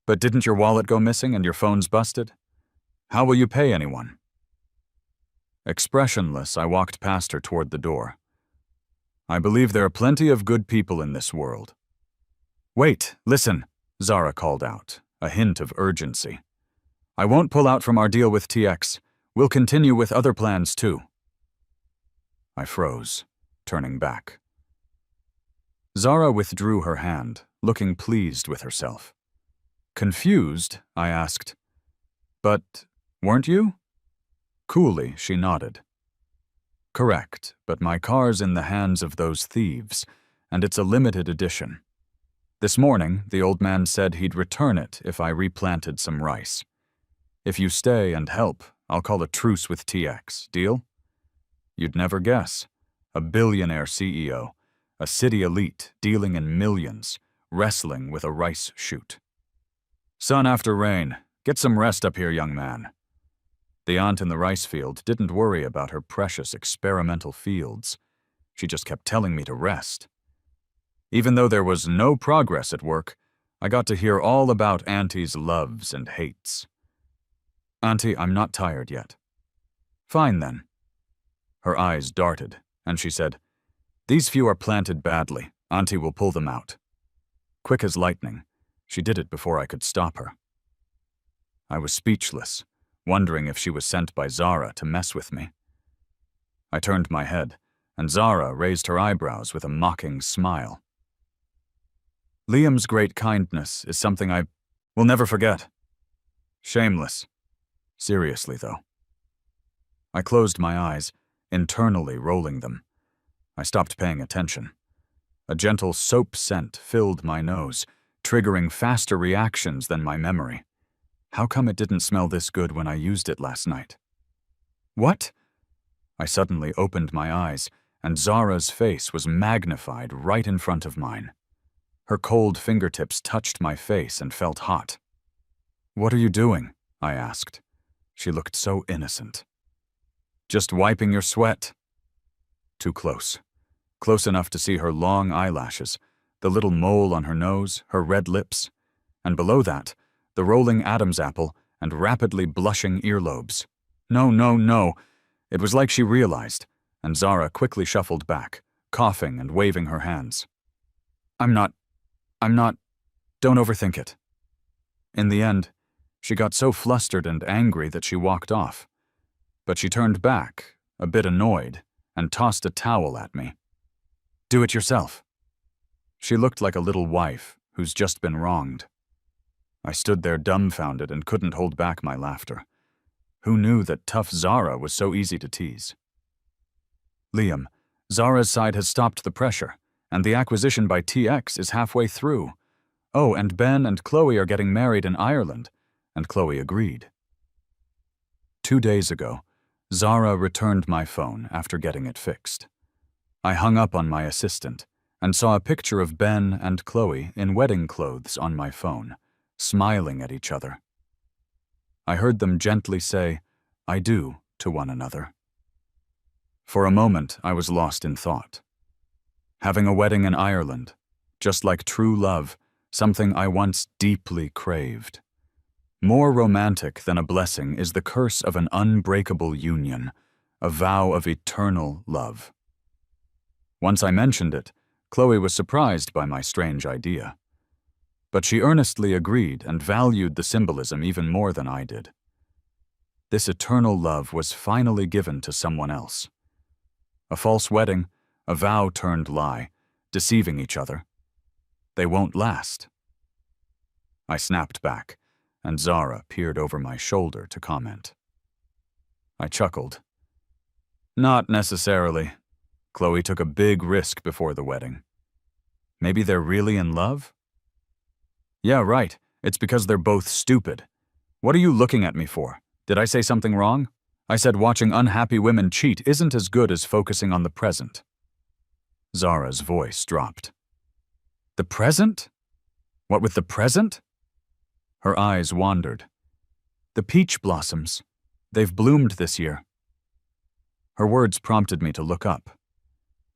"But didn't your wallet go missing and your phone's busted? How will you pay anyone?" Expressionless, I walked past her toward the door. "I believe there are plenty of good people in this world." "Wait, listen," Zara called out, a hint of urgency. "I won't pull out from our deal with TX. We'll continue with other plans too." I froze, turning back. Zara withdrew her hand, looking pleased with herself. Confused, I asked, "But weren't you?" Coolly, she nodded. "Correct, but my car's in the hands of those thieves, and it's a limited edition. This morning, the old man said he'd return it if I replanted some rice. If you stay and help, I'll call a truce with TX. Deal?" You'd never guess. A billionaire CEO, a city elite dealing in millions, wrestling with a rice shoot. "Sun after rain. Get some rest up here, young man." The aunt in the rice field didn't worry about her precious experimental fields. She just kept telling me to rest. Even though there was no progress at work, I got to hear all about Auntie's loves and hates. "Auntie, I'm not tired yet." "Fine then." Her eyes darted, and she said, "These few are planted badly. Auntie will pull them out." Quick as lightning, she did it before I could stop her. I was speechless, wondering if she was sent by Zara to mess with me. I turned my head, and Zara raised her eyebrows with a mocking smile. "Liam's great kindness is something I will never forget." Shameless. Seriously, though. I closed my eyes, internally rolling them. I stopped paying attention. A gentle soap scent filled my nose, triggering faster reactions than my memory. How come it didn't smell this good when I used it last night? "What?" I suddenly opened my eyes, and Zara's face was magnified right in front of mine. Her cold fingertips touched my face and felt hot. "What are you doing?" I asked. She looked so innocent. "Just wiping your sweat." Too close. Close enough to see her long eyelashes, the little mole on her nose, her red lips, and below that, the rolling Adam's apple and rapidly blushing earlobes. No, no, no. It was like she realized, and Zara quickly shuffled back, coughing and waving her hands. I'm not, don't overthink it." In the end, she got so flustered and angry that she walked off. But she turned back, a bit annoyed, and tossed a towel at me. "Do it yourself." She looked like a little wife who's just been wronged. I stood there dumbfounded and couldn't hold back my laughter. Who knew that tough Zara was so easy to tease? "Liam, Zara's side has stopped the pressure, and the acquisition by TX is halfway through. Oh, and Ben and Chloe are getting married in Ireland," and Chloe agreed. 2 days ago, Zara returned my phone after getting it fixed. I hung up on my assistant and saw a picture of Ben and Chloe in wedding clothes on my phone, smiling at each other. I heard them gently say, "I do," to one another. For a moment, I was lost in thought. Having a wedding in Ireland, just like true love, something I once deeply craved. More romantic than a blessing is the curse of an unbreakable union, a vow of eternal love. Once I mentioned it, Chloe was surprised by my strange idea. But she earnestly agreed and valued the symbolism even more than I did. This eternal love was finally given to someone else. A false wedding, a vow turned lie, deceiving each other. They won't last. I snapped back, and Zara peered over my shoulder to comment. I chuckled. "Not necessarily. Chloe took a big risk before the wedding. Maybe they're really in love?" "Yeah, right. It's because they're both stupid. What are you looking at me for? Did I say something wrong? I said watching unhappy women cheat isn't as good as focusing on the present." Zara's voice dropped. "The present? What with the present?" Her eyes wandered. "The peach blossoms. They've bloomed this year." Her words prompted me to look up.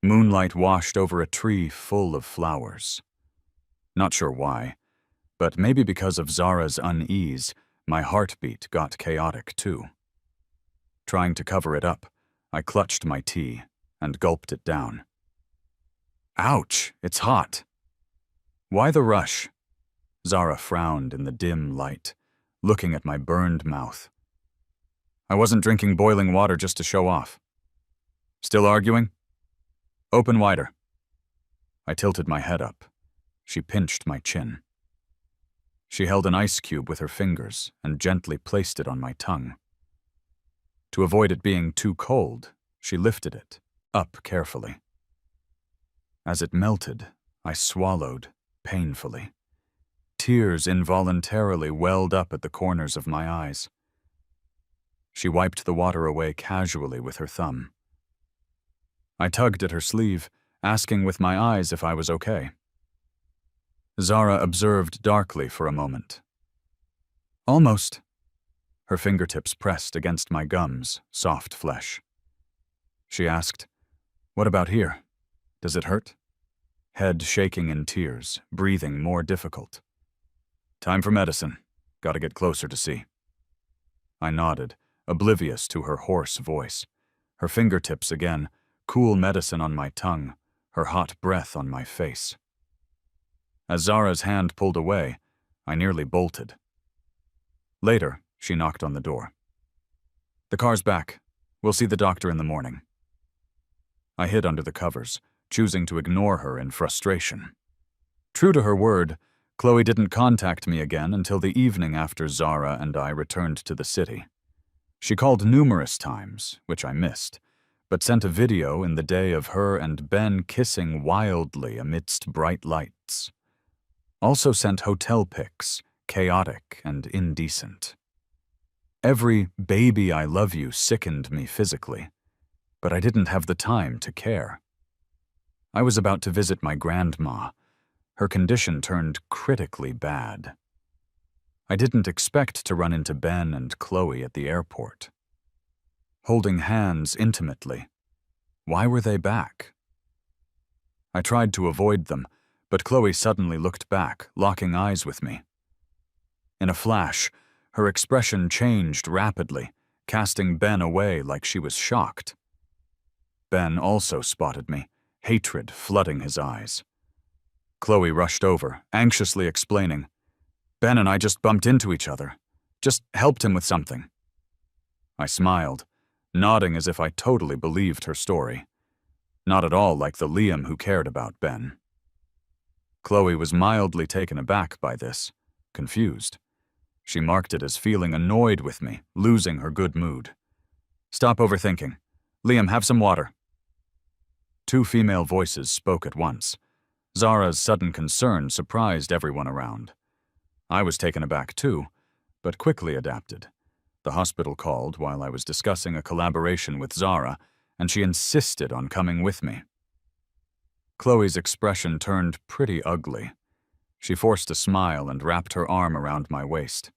Moonlight washed over a tree full of flowers. Not sure why, but maybe because of Zara's unease, my heartbeat got chaotic too. Trying to cover it up, I clutched my tea and gulped it down. "Ouch, it's hot." "Why the rush?" Zara frowned in the dim light, looking at my burned mouth. "I wasn't drinking boiling water just to show off." "Still arguing?" "Open wider." I tilted my head up. She pinched my chin. She held an ice cube with her fingers and gently placed it on my tongue. To avoid it being too cold, she lifted it, up carefully. As it melted, I swallowed painfully. Tears involuntarily welled up at the corners of my eyes. She wiped the water away casually with her thumb. I tugged at her sleeve, asking with my eyes if I was okay. Zara observed darkly for a moment. "Almost." Her fingertips pressed against my gums, soft flesh. She asked, "What about here? Does it hurt?" Head shaking in tears, breathing more difficult. "Time for medicine. Gotta get closer to see." I nodded, oblivious to her hoarse voice. Her fingertips again, cool medicine on my tongue, her hot breath on my face. As Zara's hand pulled away, I nearly bolted. Later, she knocked on the door. "The car's back. We'll see the doctor in the morning." I hid under the covers, choosing to ignore her in frustration. True to her word, Chloe didn't contact me again until the evening after Zara and I returned to the city. She called numerous times, which I missed, but sent a video in the day of her and Ben kissing wildly amidst bright lights. Also sent hotel pics, chaotic and indecent. Every "baby I love you" sickened me physically. but I didn't have the time to care. I was about to visit my grandma. Her condition turned critically bad. I didn't expect to run into Ben and Chloe at the airport. Holding hands intimately. Why were they back? I tried to avoid them, but Chloe suddenly looked back, locking eyes with me. In a flash, her expression changed rapidly, casting Ben away like she was shocked. Ben also spotted me, hatred flooding his eyes. Chloe rushed over, anxiously explaining, "Ben and I just bumped into each other. Just helped him with something." I smiled, nodding as if I totally believed her story. Not at all like the Liam who cared about Ben. Chloe was mildly taken aback by this, confused. She marked it as feeling annoyed with me, losing her good mood. "Stop overthinking. Liam, have some water." Two female voices spoke at once. Zara's sudden concern surprised everyone around. I was taken aback too, but quickly adapted. The hospital called while I was discussing a collaboration with Zara, and she insisted on coming with me. Chloe's expression turned pretty ugly. She forced a smile and wrapped her arm around my waist.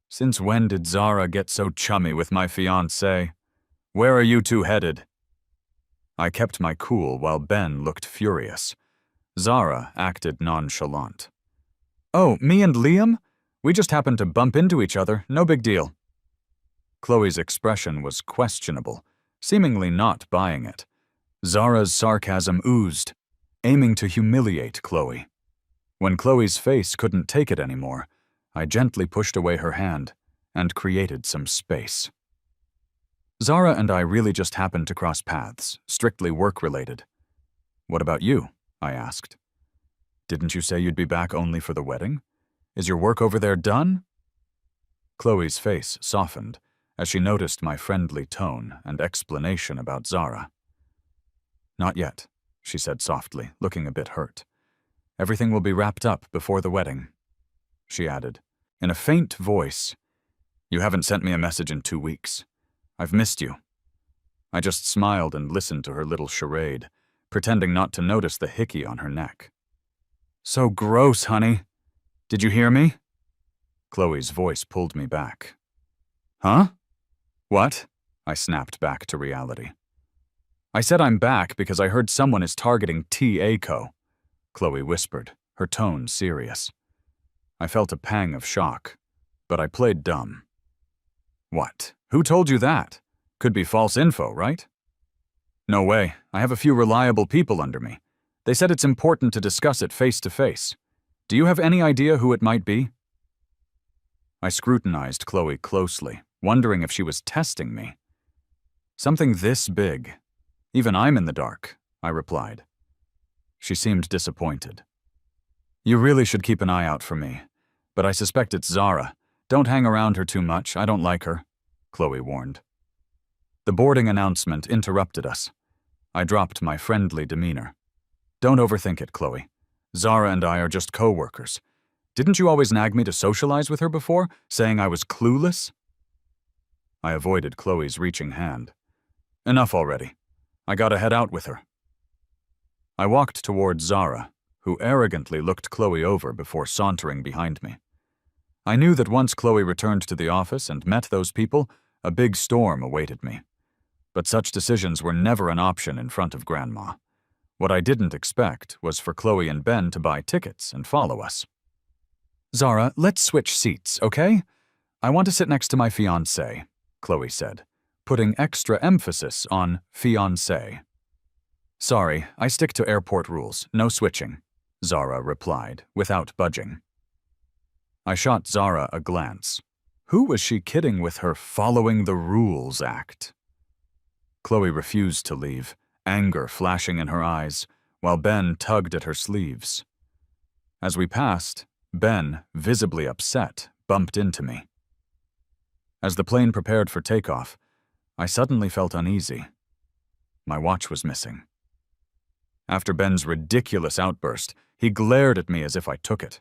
"Since when did Zara get so chummy with my fiancé? Where are you two headed?" I kept my cool while Ben looked furious. Zara acted nonchalant. "Oh, me and Liam? We just happened to bump into each other, no big deal." Chloe's expression was questionable, seemingly not buying it. Zara's sarcasm oozed, aiming to humiliate Chloe. When Chloe's face couldn't take it anymore, I gently pushed away her hand and created some space. "Zara and I really just happened to cross paths, strictly work-related." "What about you?" I asked. "Didn't you say you'd be back only for the wedding? Is your work over there done?" Chloe's face softened as she noticed my friendly tone and explanation about Zara. "Not yet," she said softly, looking a bit hurt. "Everything will be wrapped up before the wedding." She added, in a faint voice, "You haven't sent me a message in 2 weeks. I've missed you." I just smiled and listened to her little charade, pretending not to notice the hickey on her neck. "So gross, honey. Did you hear me?" Chloe's voice pulled me back. "Huh? What?" I snapped back to reality. "I said I'm back because I heard someone is targeting T.A.Co., Chloe whispered, her tone serious. I felt a pang of shock, but I played dumb. "What? Who told you that? Could be false info, right?" "No way. I have a few reliable people under me. They said it's important to discuss it face to face. Do you have any idea who it might be?" I scrutinized Chloe closely, wondering if she was testing me. "Something this big. Even I'm in the dark," I replied. She seemed disappointed. "You really should keep an eye out for me, but I suspect it's Zara. Don't hang around her too much, I don't like her," Chloe warned. The boarding announcement interrupted us. I dropped my friendly demeanor. "Don't overthink it, Chloe. Zara and I are just co-workers. Didn't you always nag me to socialize with her before, saying I was clueless?" I avoided Chloe's reaching hand. "Enough already. I gotta head out with her." I walked toward Zara, who arrogantly looked Chloe over before sauntering behind me. I knew that once Chloe returned to the office and met those people, a big storm awaited me. But such decisions were never an option in front of Grandma. What I didn't expect was for Chloe and Ben to buy tickets and follow us. "Zara, let's switch seats, okay? I want to sit next to my fiancé," Chloe said, putting extra emphasis on fiancé. "Sorry, I stick to airport rules, no switching," Zara replied, without budging. I shot Zara a glance. Who was she kidding with her following the rules act? Chloe refused to leave, anger flashing in her eyes, while Ben tugged at her sleeves. As we passed, Ben, visibly upset, bumped into me. As the plane prepared for takeoff, I suddenly felt uneasy. My watch was missing. After Ben's ridiculous outburst, he glared at me as if I took it.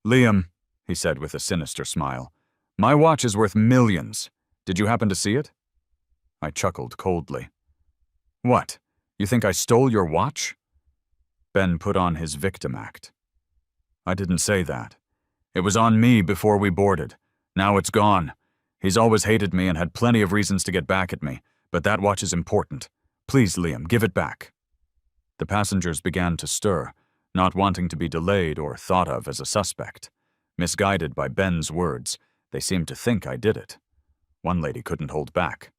"Liam," he said with a sinister smile, "my watch is worth millions. Did you happen to see it?" I chuckled coldly. What? You think I stole your watch? Ben put on his victim act. I didn't say that. It was on me before we boarded. Now it's gone. He's always hated me and had plenty of reasons to get back at me, but that watch is important. Please, Liam, give it back. The passengers began to stir, not wanting to be delayed or thought of as a suspect. Misguided by Ben's words, they seemed to think I did it. One lady couldn't hold back.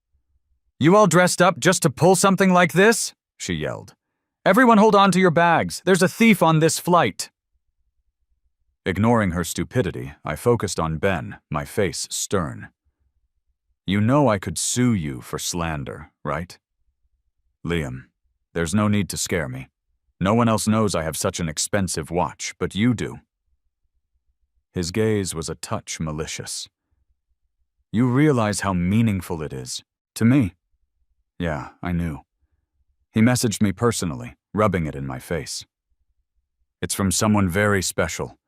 You all dressed up just to pull something like this? She yelled. Everyone hold on to your bags. There's a thief on this flight. Ignoring her stupidity, I focused on Ben, my face stern. You know I could sue you for slander, right? Liam, there's no need to scare me. No one else knows I have such an expensive watch, but you do. His gaze was a touch malicious. You realize how meaningful it is. To me. Yeah, I knew. He messaged me personally, rubbing it in my face. It's from someone very special,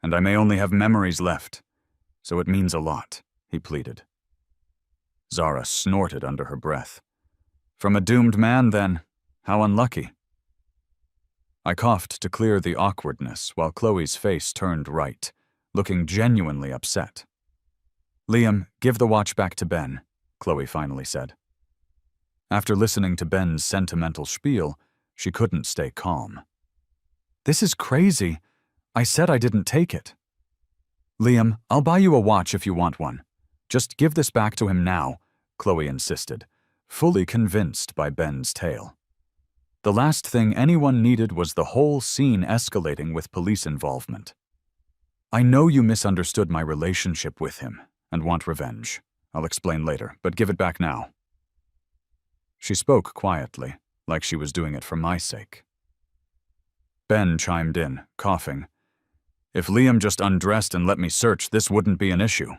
and I may only have memories left, so it means a lot, he pleaded. Zara snorted under her breath. From a doomed man, then? How unlucky. I coughed to clear the awkwardness while Chloe's face turned right, looking genuinely upset. Liam, give the watch back to Ben, Chloe finally said. After listening to Ben's sentimental spiel, she couldn't stay calm. This is crazy. I said I didn't take it. Liam, I'll buy you a watch if you want one. Just give this back to him now, Chloe insisted, fully convinced by Ben's tale. The last thing anyone needed was the whole scene escalating with police involvement. I know you misunderstood my relationship with him and want revenge. I'll explain later, but give it back now. She spoke quietly, like she was doing it for my sake. Ben chimed in, coughing. If Liam just undressed and let me search, this wouldn't be an issue.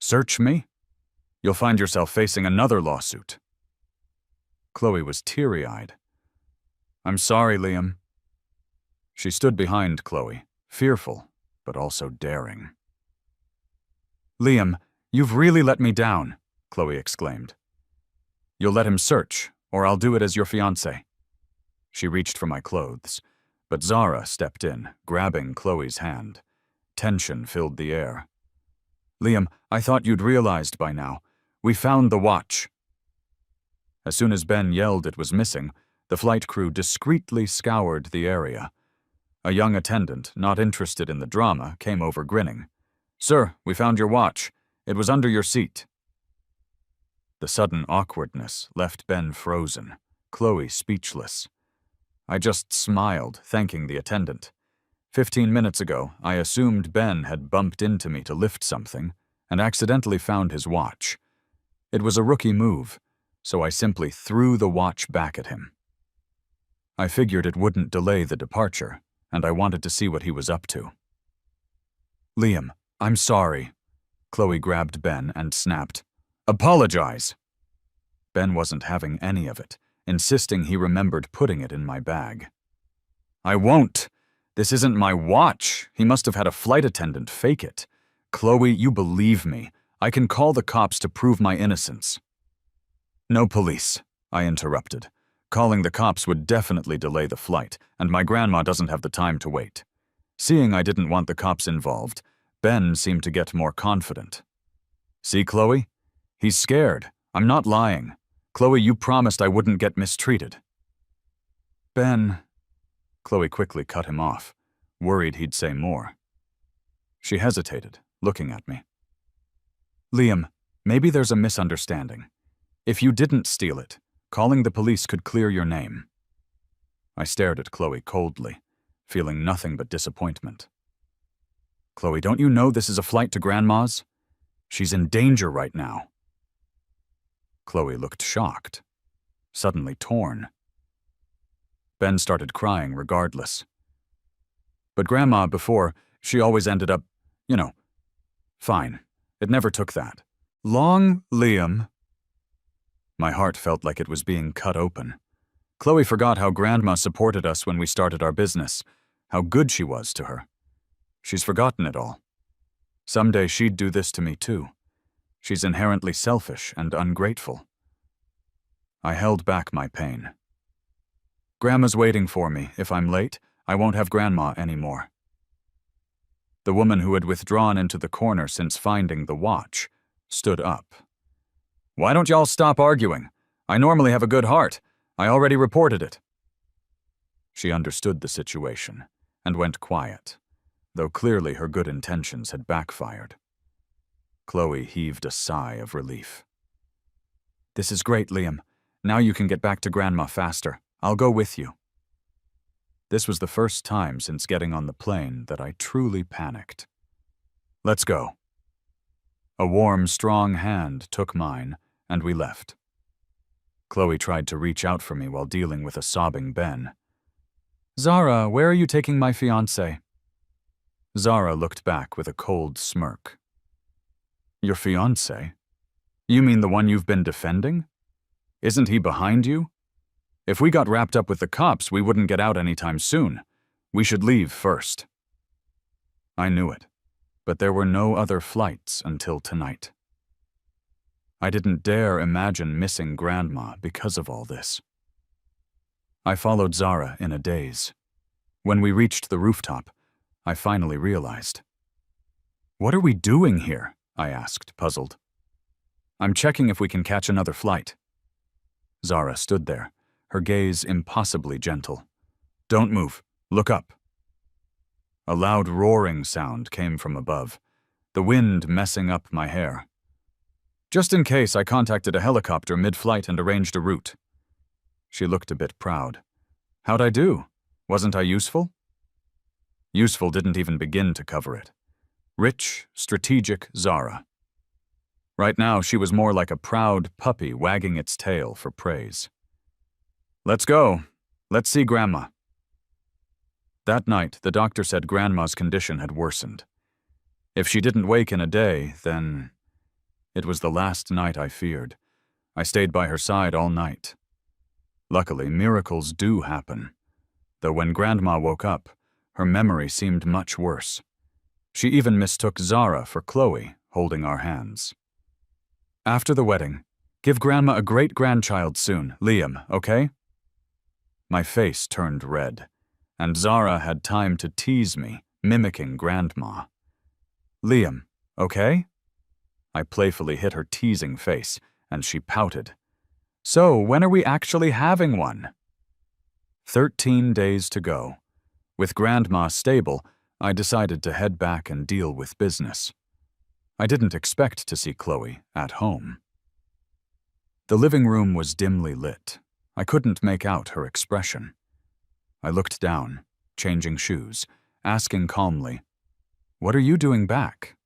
Search me? You'll find yourself facing another lawsuit. Chloe was teary-eyed. I'm sorry, Liam. She stood behind Chloe, fearful, but also daring. Liam, you've really let me down, Chloe exclaimed. You'll let him search, or I'll do it as your fiancé. She reached for my clothes, but Zara stepped in, grabbing Chloe's hand. Tension filled the air. Liam, I thought you'd realized by now. We found the watch. As soon as Ben yelled it was missing, the flight crew discreetly scoured the area. A young attendant, not interested in the drama, came over grinning. Sir, we found your watch. It was under your seat. The sudden awkwardness left Ben frozen, Chloe speechless. I just smiled, thanking the attendant. 15 minutes ago, I assumed Ben had bumped into me to lift something and accidentally found his watch. It was a rookie move, so I simply threw the watch back at him. I figured it wouldn't delay the departure, and I wanted to see what he was up to. Liam, I'm sorry. Chloe grabbed Ben and snapped, Apologize! Ben wasn't having any of it, insisting he remembered putting it in my bag. I won't! This isn't my watch! He must have had a flight attendant fake it. Chloe, you believe me. I can call the cops to prove my innocence. No police, I interrupted. Calling the cops would definitely delay the flight, and my grandma doesn't have the time to wait. Seeing I didn't want the cops involved, Ben seemed to get more confident. See, Chloe? He's scared. I'm not lying. Chloe, you promised I wouldn't get mistreated. Ben... Chloe quickly cut him off, worried he'd say more. She hesitated, looking at me. Liam, maybe there's a misunderstanding. If you didn't steal it, calling the police could clear your name. I stared at Chloe coldly, feeling nothing but disappointment. Chloe, don't you know this is a flight to Grandma's? She's in danger right now. Chloe looked shocked, suddenly torn. Ben started crying regardless. But Grandma, before, she always ended up, fine. It never took that. Long, Liam. My heart felt like it was being cut open. Chloe forgot how Grandma supported us when we started our business, how good she was to her. She's forgotten it all. Someday she'd do this to me too. She's inherently selfish and ungrateful. I held back my pain. Grandma's waiting for me. If I'm late, I won't have Grandma anymore. The woman who had withdrawn into the corner since finding the watch stood up. Why don't y'all stop arguing? I normally have a good heart. I already reported it. She understood the situation and went quiet, though clearly her good intentions had backfired. Chloe heaved a sigh of relief. This is great, Liam. Now you can get back to Grandma faster. I'll go with you. This was the first time since getting on the plane that I truly panicked. Let's go. A warm, strong hand took mine, and we left. Chloe tried to reach out for me while dealing with a sobbing Ben. Zara, where are you taking my fiancé? Zara looked back with a cold smirk. Your fiancé? You mean the one you've been defending? Isn't he behind you? If we got wrapped up with the cops, we wouldn't get out anytime soon. We should leave first. I knew it, but there were no other flights until tonight. I didn't dare imagine missing Grandma because of all this. I followed Zara in a daze. When we reached the rooftop, I finally realized. What are we doing here? I asked, puzzled. I'm checking if we can catch another flight. Zara stood there, her gaze impossibly gentle. Don't move. Look up. A loud roaring sound came from above, the wind messing up my hair. Just in case, I contacted a helicopter mid-flight and arranged a route. She looked a bit proud. How'd I do? Wasn't I useful? Useful didn't even begin to cover it. Rich, strategic Zara. Right now, she was more like a proud puppy wagging its tail for praise. Let's go. Let's see Grandma. That night, the doctor said Grandma's condition had worsened. If she didn't wake in a day, then... It was the last night I feared. I stayed by her side all night. Luckily, miracles do happen. Though when Grandma woke up, her memory seemed much worse. She even mistook Zara for Chloe, holding our hands. After the wedding, give Grandma a great-grandchild soon, Liam, okay? My face turned red, and Zara had time to tease me, mimicking Grandma. Liam, okay? I playfully hit her teasing face, and she pouted. So, when are we actually having one? 13 days to go. With Grandma stable, I decided to head back and deal with business. I didn't expect to see Chloe at home. The living room was dimly lit. I couldn't make out her expression. I looked down, changing shoes, asking calmly, "What are you doing back?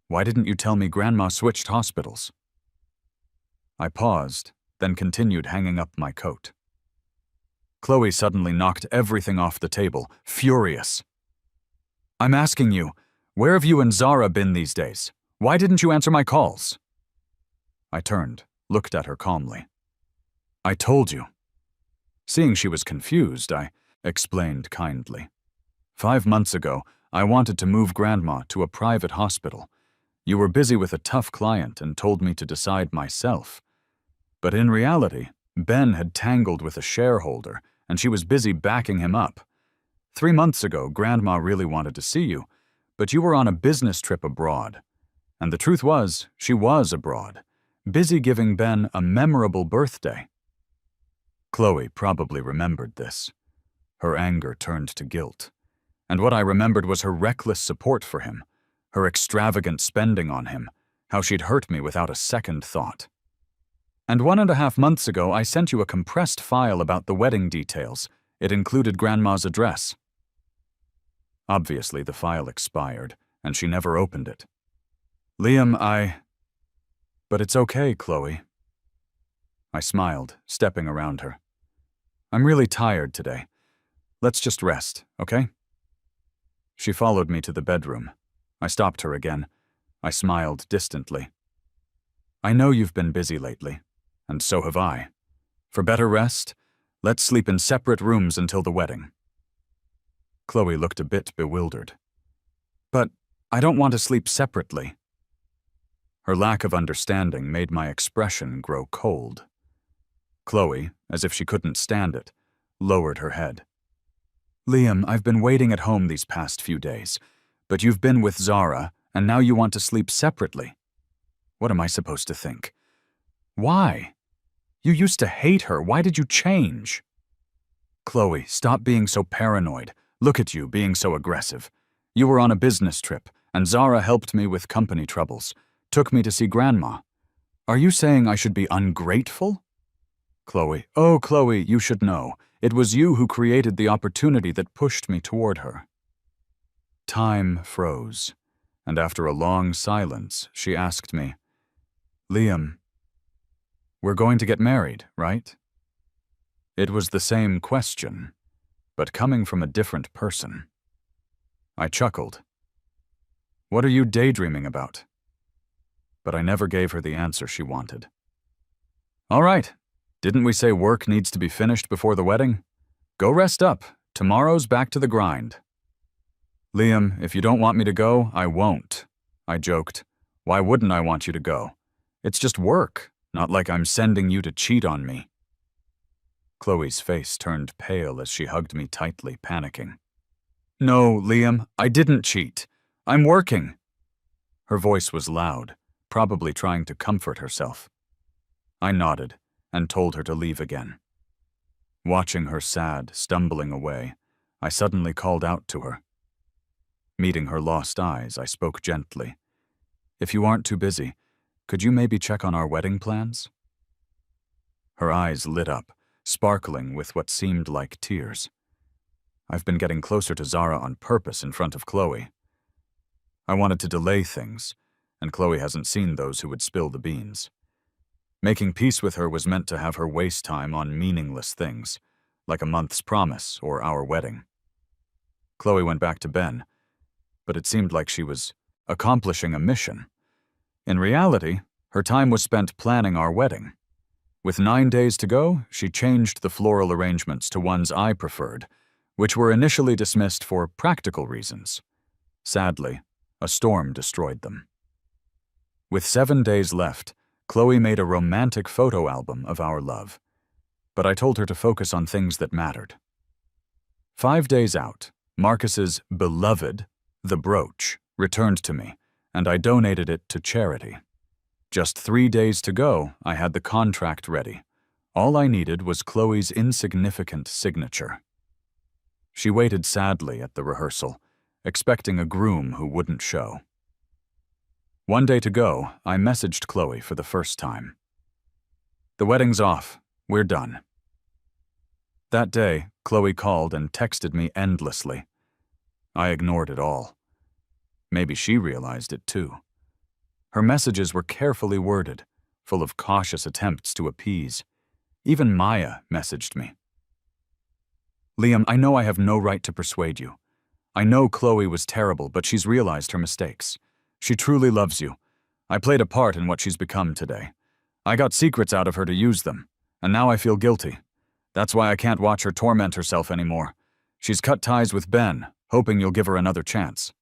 Why didn't you tell me Grandma switched hospitals?" I paused, then continued hanging up my coat. Chloe suddenly knocked everything off the table, furious. I'm asking you, where have you and Zara been these days? Why didn't you answer my calls? I turned, looked at her calmly. I told you. Seeing she was confused, I explained kindly. 5 months ago, I wanted to move Grandma to a private hospital. You were busy with a tough client and told me to decide myself. But in reality, Ben had tangled with a shareholder, and she was busy backing him up. 3 months ago, Grandma really wanted to see you, but you were on a business trip abroad. And the truth was, she was abroad, busy giving Ben a memorable birthday. Chloe probably remembered this. Her anger turned to guilt. And what I remembered was her reckless support for him, her extravagant spending on him, how she'd hurt me without a second thought. And 1.5 months ago, I sent you a compressed file about the wedding details. It included Grandma's address. Obviously, the file expired, and she never opened it. Liam, But it's okay, Chloe. I smiled, stepping around her. I'm really tired today. Let's just rest, okay? She followed me to the bedroom. I stopped her again. I smiled distantly. I know you've been busy lately, and so have I. For better rest, let's sleep in separate rooms until the wedding. Chloe looked a bit bewildered. But I don't want to sleep separately. Her lack of understanding made my expression grow cold. Chloe, as if she couldn't stand it, lowered her head. Liam, I've been waiting at home these past few days, but you've been with Zara, and now you want to sleep separately. What am I supposed to think? Why? You used to hate her. Why did you change? Chloe, stop being so paranoid. Look at you, being so aggressive. You were on a business trip, and Zara helped me with company troubles, took me to see Grandma. Are you saying I should be ungrateful? Chloe, oh, Chloe, you should know. It was you who created the opportunity that pushed me toward her. Time froze, and after a long silence, she asked me, Liam, we're going to get married, right? It was the same question, but coming from a different person. I chuckled. What are you daydreaming about? But I never gave her the answer she wanted. All right, didn't we say work needs to be finished before the wedding? Go rest up. Tomorrow's back to the grind. Liam, if you don't want me to go, I won't. I joked. Why wouldn't I want you to go? It's just work, not like I'm sending you to cheat on me. Chloe's face turned pale as she hugged me tightly, panicking. No, Liam, I didn't cheat. I'm working. Her voice was loud, probably trying to comfort herself. I nodded and told her to leave again. Watching her sad, stumbling away, I suddenly called out to her. Meeting her lost eyes, I spoke gently. If you aren't too busy, could you maybe check on our wedding plans? Her eyes lit up, sparkling with what seemed like tears. I've been getting closer to Zara on purpose in front of Chloe. I wanted to delay things, and Chloe hasn't seen those who would spill the beans. Making peace with her was meant to have her waste time on meaningless things, like a month's promise or our wedding. Chloe went back to Ben, but it seemed like she was accomplishing a mission. In reality, her time was spent planning our wedding. With 9 days to go, she changed the floral arrangements to ones I preferred, which were initially dismissed for practical reasons. Sadly, a storm destroyed them. With 7 days left, Chloe made a romantic photo album of our love, but I told her to focus on things that mattered. 5 days out, Marcus's beloved, the brooch, returned to me, and I donated it to charity. Just 3 days to go, I had the contract ready. All I needed was Chloe's insignificant signature. She waited sadly at the rehearsal, expecting a groom who wouldn't show. 1 day to go, I messaged Chloe for the first time. The wedding's off. We're done. That day, Chloe called and texted me endlessly. I ignored it all. Maybe she realized it too. Her messages were carefully worded, full of cautious attempts to appease. Even Maya messaged me. Liam, I know I have no right to persuade you. I know Chloe was terrible, but she's realized her mistakes. She truly loves you. I played a part in what she's become today. I got secrets out of her to use them, and now I feel guilty. That's why I can't watch her torment herself anymore. She's cut ties with Ben, hoping you'll give her another chance.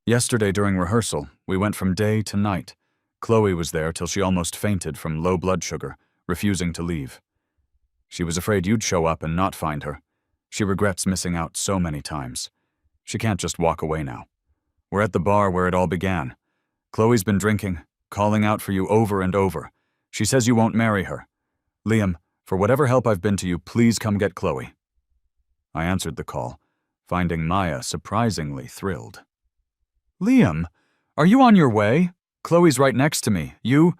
Yesterday during rehearsal, we went from day to night. Chloe was there till she almost fainted from low blood sugar, refusing to leave. She was afraid you'd show up and not find her. She regrets missing out so many times. She can't just walk away now. We're at the bar where it all began. Chloe's been drinking, calling out for you over and over. She says you won't marry her. Liam, for whatever help I've been to you, please come get Chloe. I answered the call, finding Maya surprisingly thrilled. Liam, are you on your way? Chloe's right next to me. You...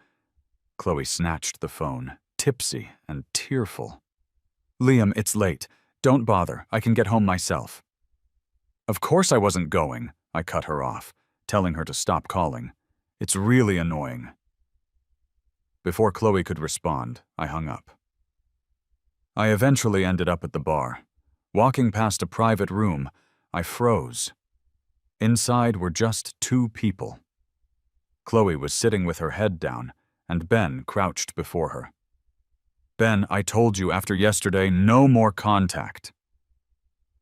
Chloe snatched the phone, tipsy and tearful. Liam, it's late. Don't bother. I can get home myself. Of course I wasn't going. I cut her off, telling her to stop calling. It's really annoying. Before Chloe could respond, I hung up. I eventually ended up at the bar. Walking past a private room, I froze. Inside were just 2 people. Chloe was sitting with her head down, and Ben crouched before her. Ben, I told you after yesterday, no more contact.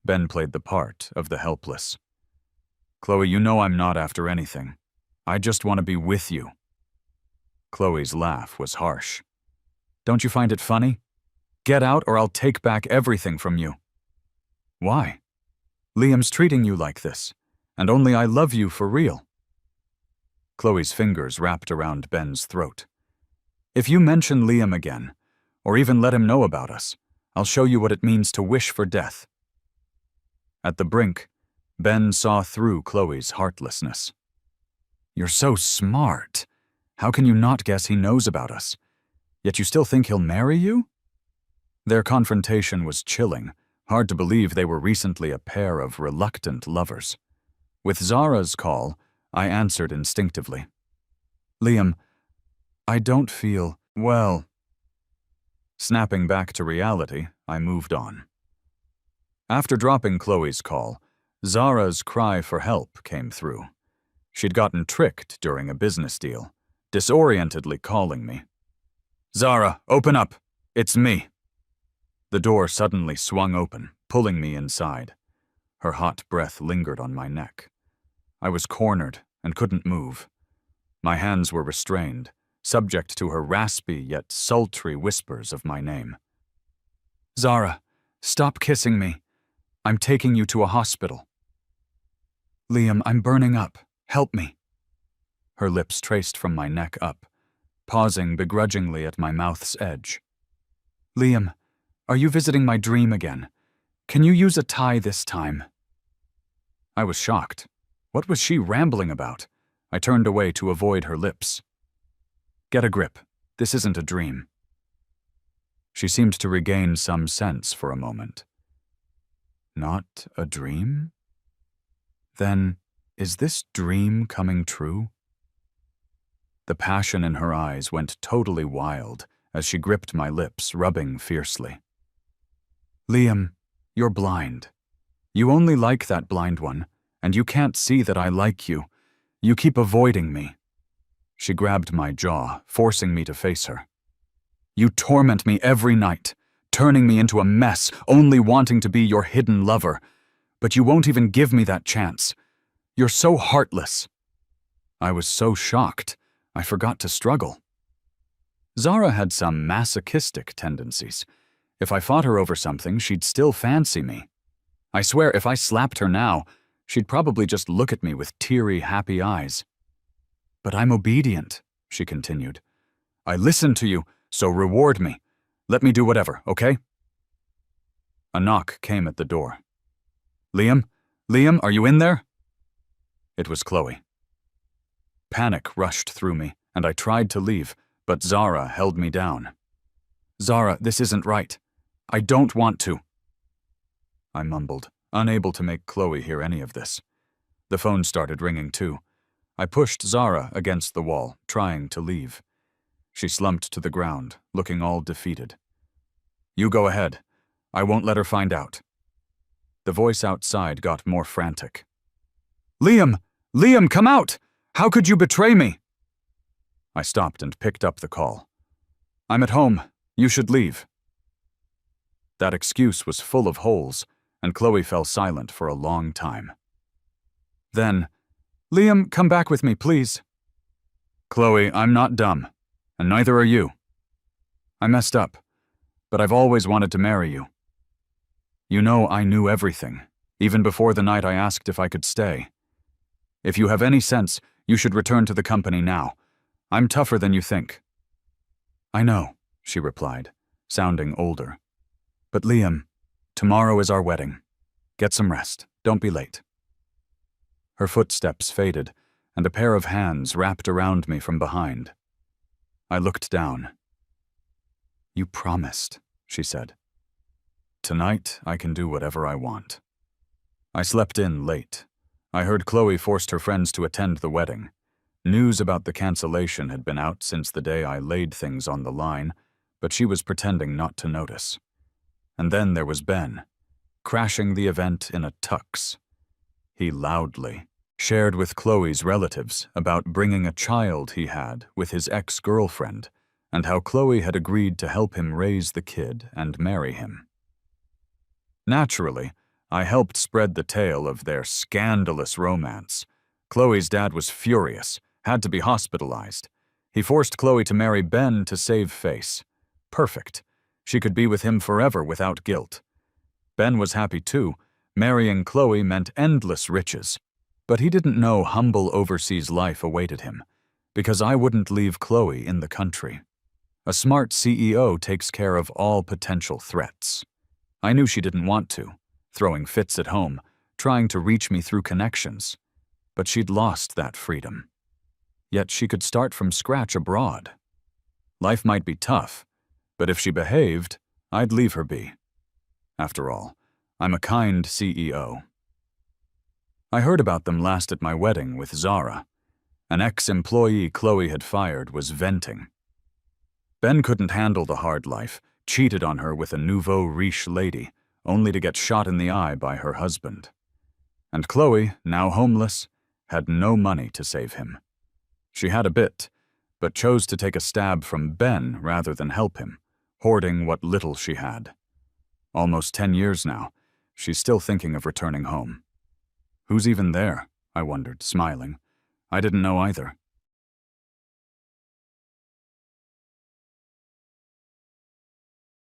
Ben played the part of the helpless. Chloe, you know I'm not after anything. I just want to be with you. Chloe's laugh was harsh. Don't you find it funny? Get out or I'll take back everything from you. Why? Liam's treating you like this, and only I love you for real. Chloe's fingers wrapped around Ben's throat. If you mention Liam again, or even let him know about us, I'll show you what it means to wish for death. At the brink, Ben saw through Chloe's heartlessness. You're so smart. How can you not guess he knows about us? Yet you still think he'll marry you? Their confrontation was chilling. Hard to believe they were recently a pair of reluctant lovers. With Zara's call, I answered instinctively. Liam, I don't feel well. Snapping back to reality, I moved on. After dropping Chloe's call, Zara's cry for help came through. She'd gotten tricked during a business deal, disorientedly calling me. Zara, open up. It's me. The door suddenly swung open, pulling me inside. Her hot breath lingered on my neck. I was cornered and couldn't move. My hands were restrained, subject to her raspy yet sultry whispers of my name. Zara, stop kissing me. I'm taking you to a hospital. Liam, I'm burning up. Help me. Her lips traced from my neck up, pausing begrudgingly at my mouth's edge. Liam, are you visiting my dream again? Can you use a tie this time? I was shocked. What was she rambling about? I turned away to avoid her lips. Get a grip. This isn't a dream. She seemed to regain some sense for a moment. Not a dream? Then, is this dream coming true? The passion in her eyes went totally wild as she gripped my lips, rubbing fiercely. Liam, you're blind. You only like that blind one, and you can't see that I like you. You keep avoiding me. She grabbed my jaw, forcing me to face her. You torment me every night, turning me into a mess, only wanting to be your hidden lover. But you won't even give me that chance. You're so heartless. I was so shocked, I forgot to struggle. Zara had some masochistic tendencies. If I fought her over something, she'd still fancy me. I swear if I slapped her now, she'd probably just look at me with teary, happy eyes. But I'm obedient, she continued. I listen to you, so reward me. Let me do whatever, okay? A knock came at the door. Liam? Liam, are you in there? It was Chloe. Panic rushed through me, and I tried to leave, but Zara held me down. Zara, this isn't right. I don't want to. I mumbled, unable to make Chloe hear any of this. The phone started ringing too. I pushed Zara against the wall, trying to leave. She slumped to the ground, looking all defeated. You go ahead. I won't let her find out. The voice outside got more frantic. Liam! Liam, come out! How could you betray me? I stopped and picked up the call. I'm at home. You should leave. That excuse was full of holes, and Chloe fell silent for a long time. Then, Liam, come back with me, please. Chloe, I'm not dumb, and neither are you. I messed up, but I've always wanted to marry you. You know I knew everything, even before the night I asked if I could stay. If you have any sense, you should return to the company now. I'm tougher than you think. I know, she replied, sounding older. But Liam, tomorrow is our wedding. Get some rest. Don't be late. Her footsteps faded, and a pair of hands wrapped around me from behind. I looked down. You promised, she said. Tonight, I can do whatever I want. I slept in late. I heard Chloe forced her friends to attend the wedding. News about the cancellation had been out since the day I laid things on the line, but she was pretending not to notice. And then there was Ben, crashing the event in a tux. He loudly shared with Chloe's relatives about bringing a child he had with his ex-girlfriend and how Chloe had agreed to help him raise the kid and marry him. Naturally, I helped spread the tale of their scandalous romance. Chloe's dad was furious, had to be hospitalized. He forced Chloe to marry Ben to save face. Perfect. She could be with him forever without guilt. Ben was happy too. Marrying Chloe meant endless riches. But he didn't know humble overseas life awaited him, because I wouldn't leave Chloe in the country. A smart CEO takes care of all potential threats. I knew she didn't want to, throwing fits at home, trying to reach me through connections. But she'd lost that freedom. Yet she could start from scratch abroad. Life might be tough, but if she behaved, I'd leave her be. After all, I'm a kind CEO. I heard about them last at my wedding with Zara. An ex-employee Chloe had fired was venting. Ben couldn't handle the hard life, cheated on her with a nouveau riche lady, only to get shot in the eye by her husband. And Chloe, now homeless, had no money to save him. She had a bit, but chose to take a stab from Ben rather than help him, hoarding what little she had. Almost 10 years now, she's still thinking of returning home. Who's even there? I wondered, smiling. I didn't know either.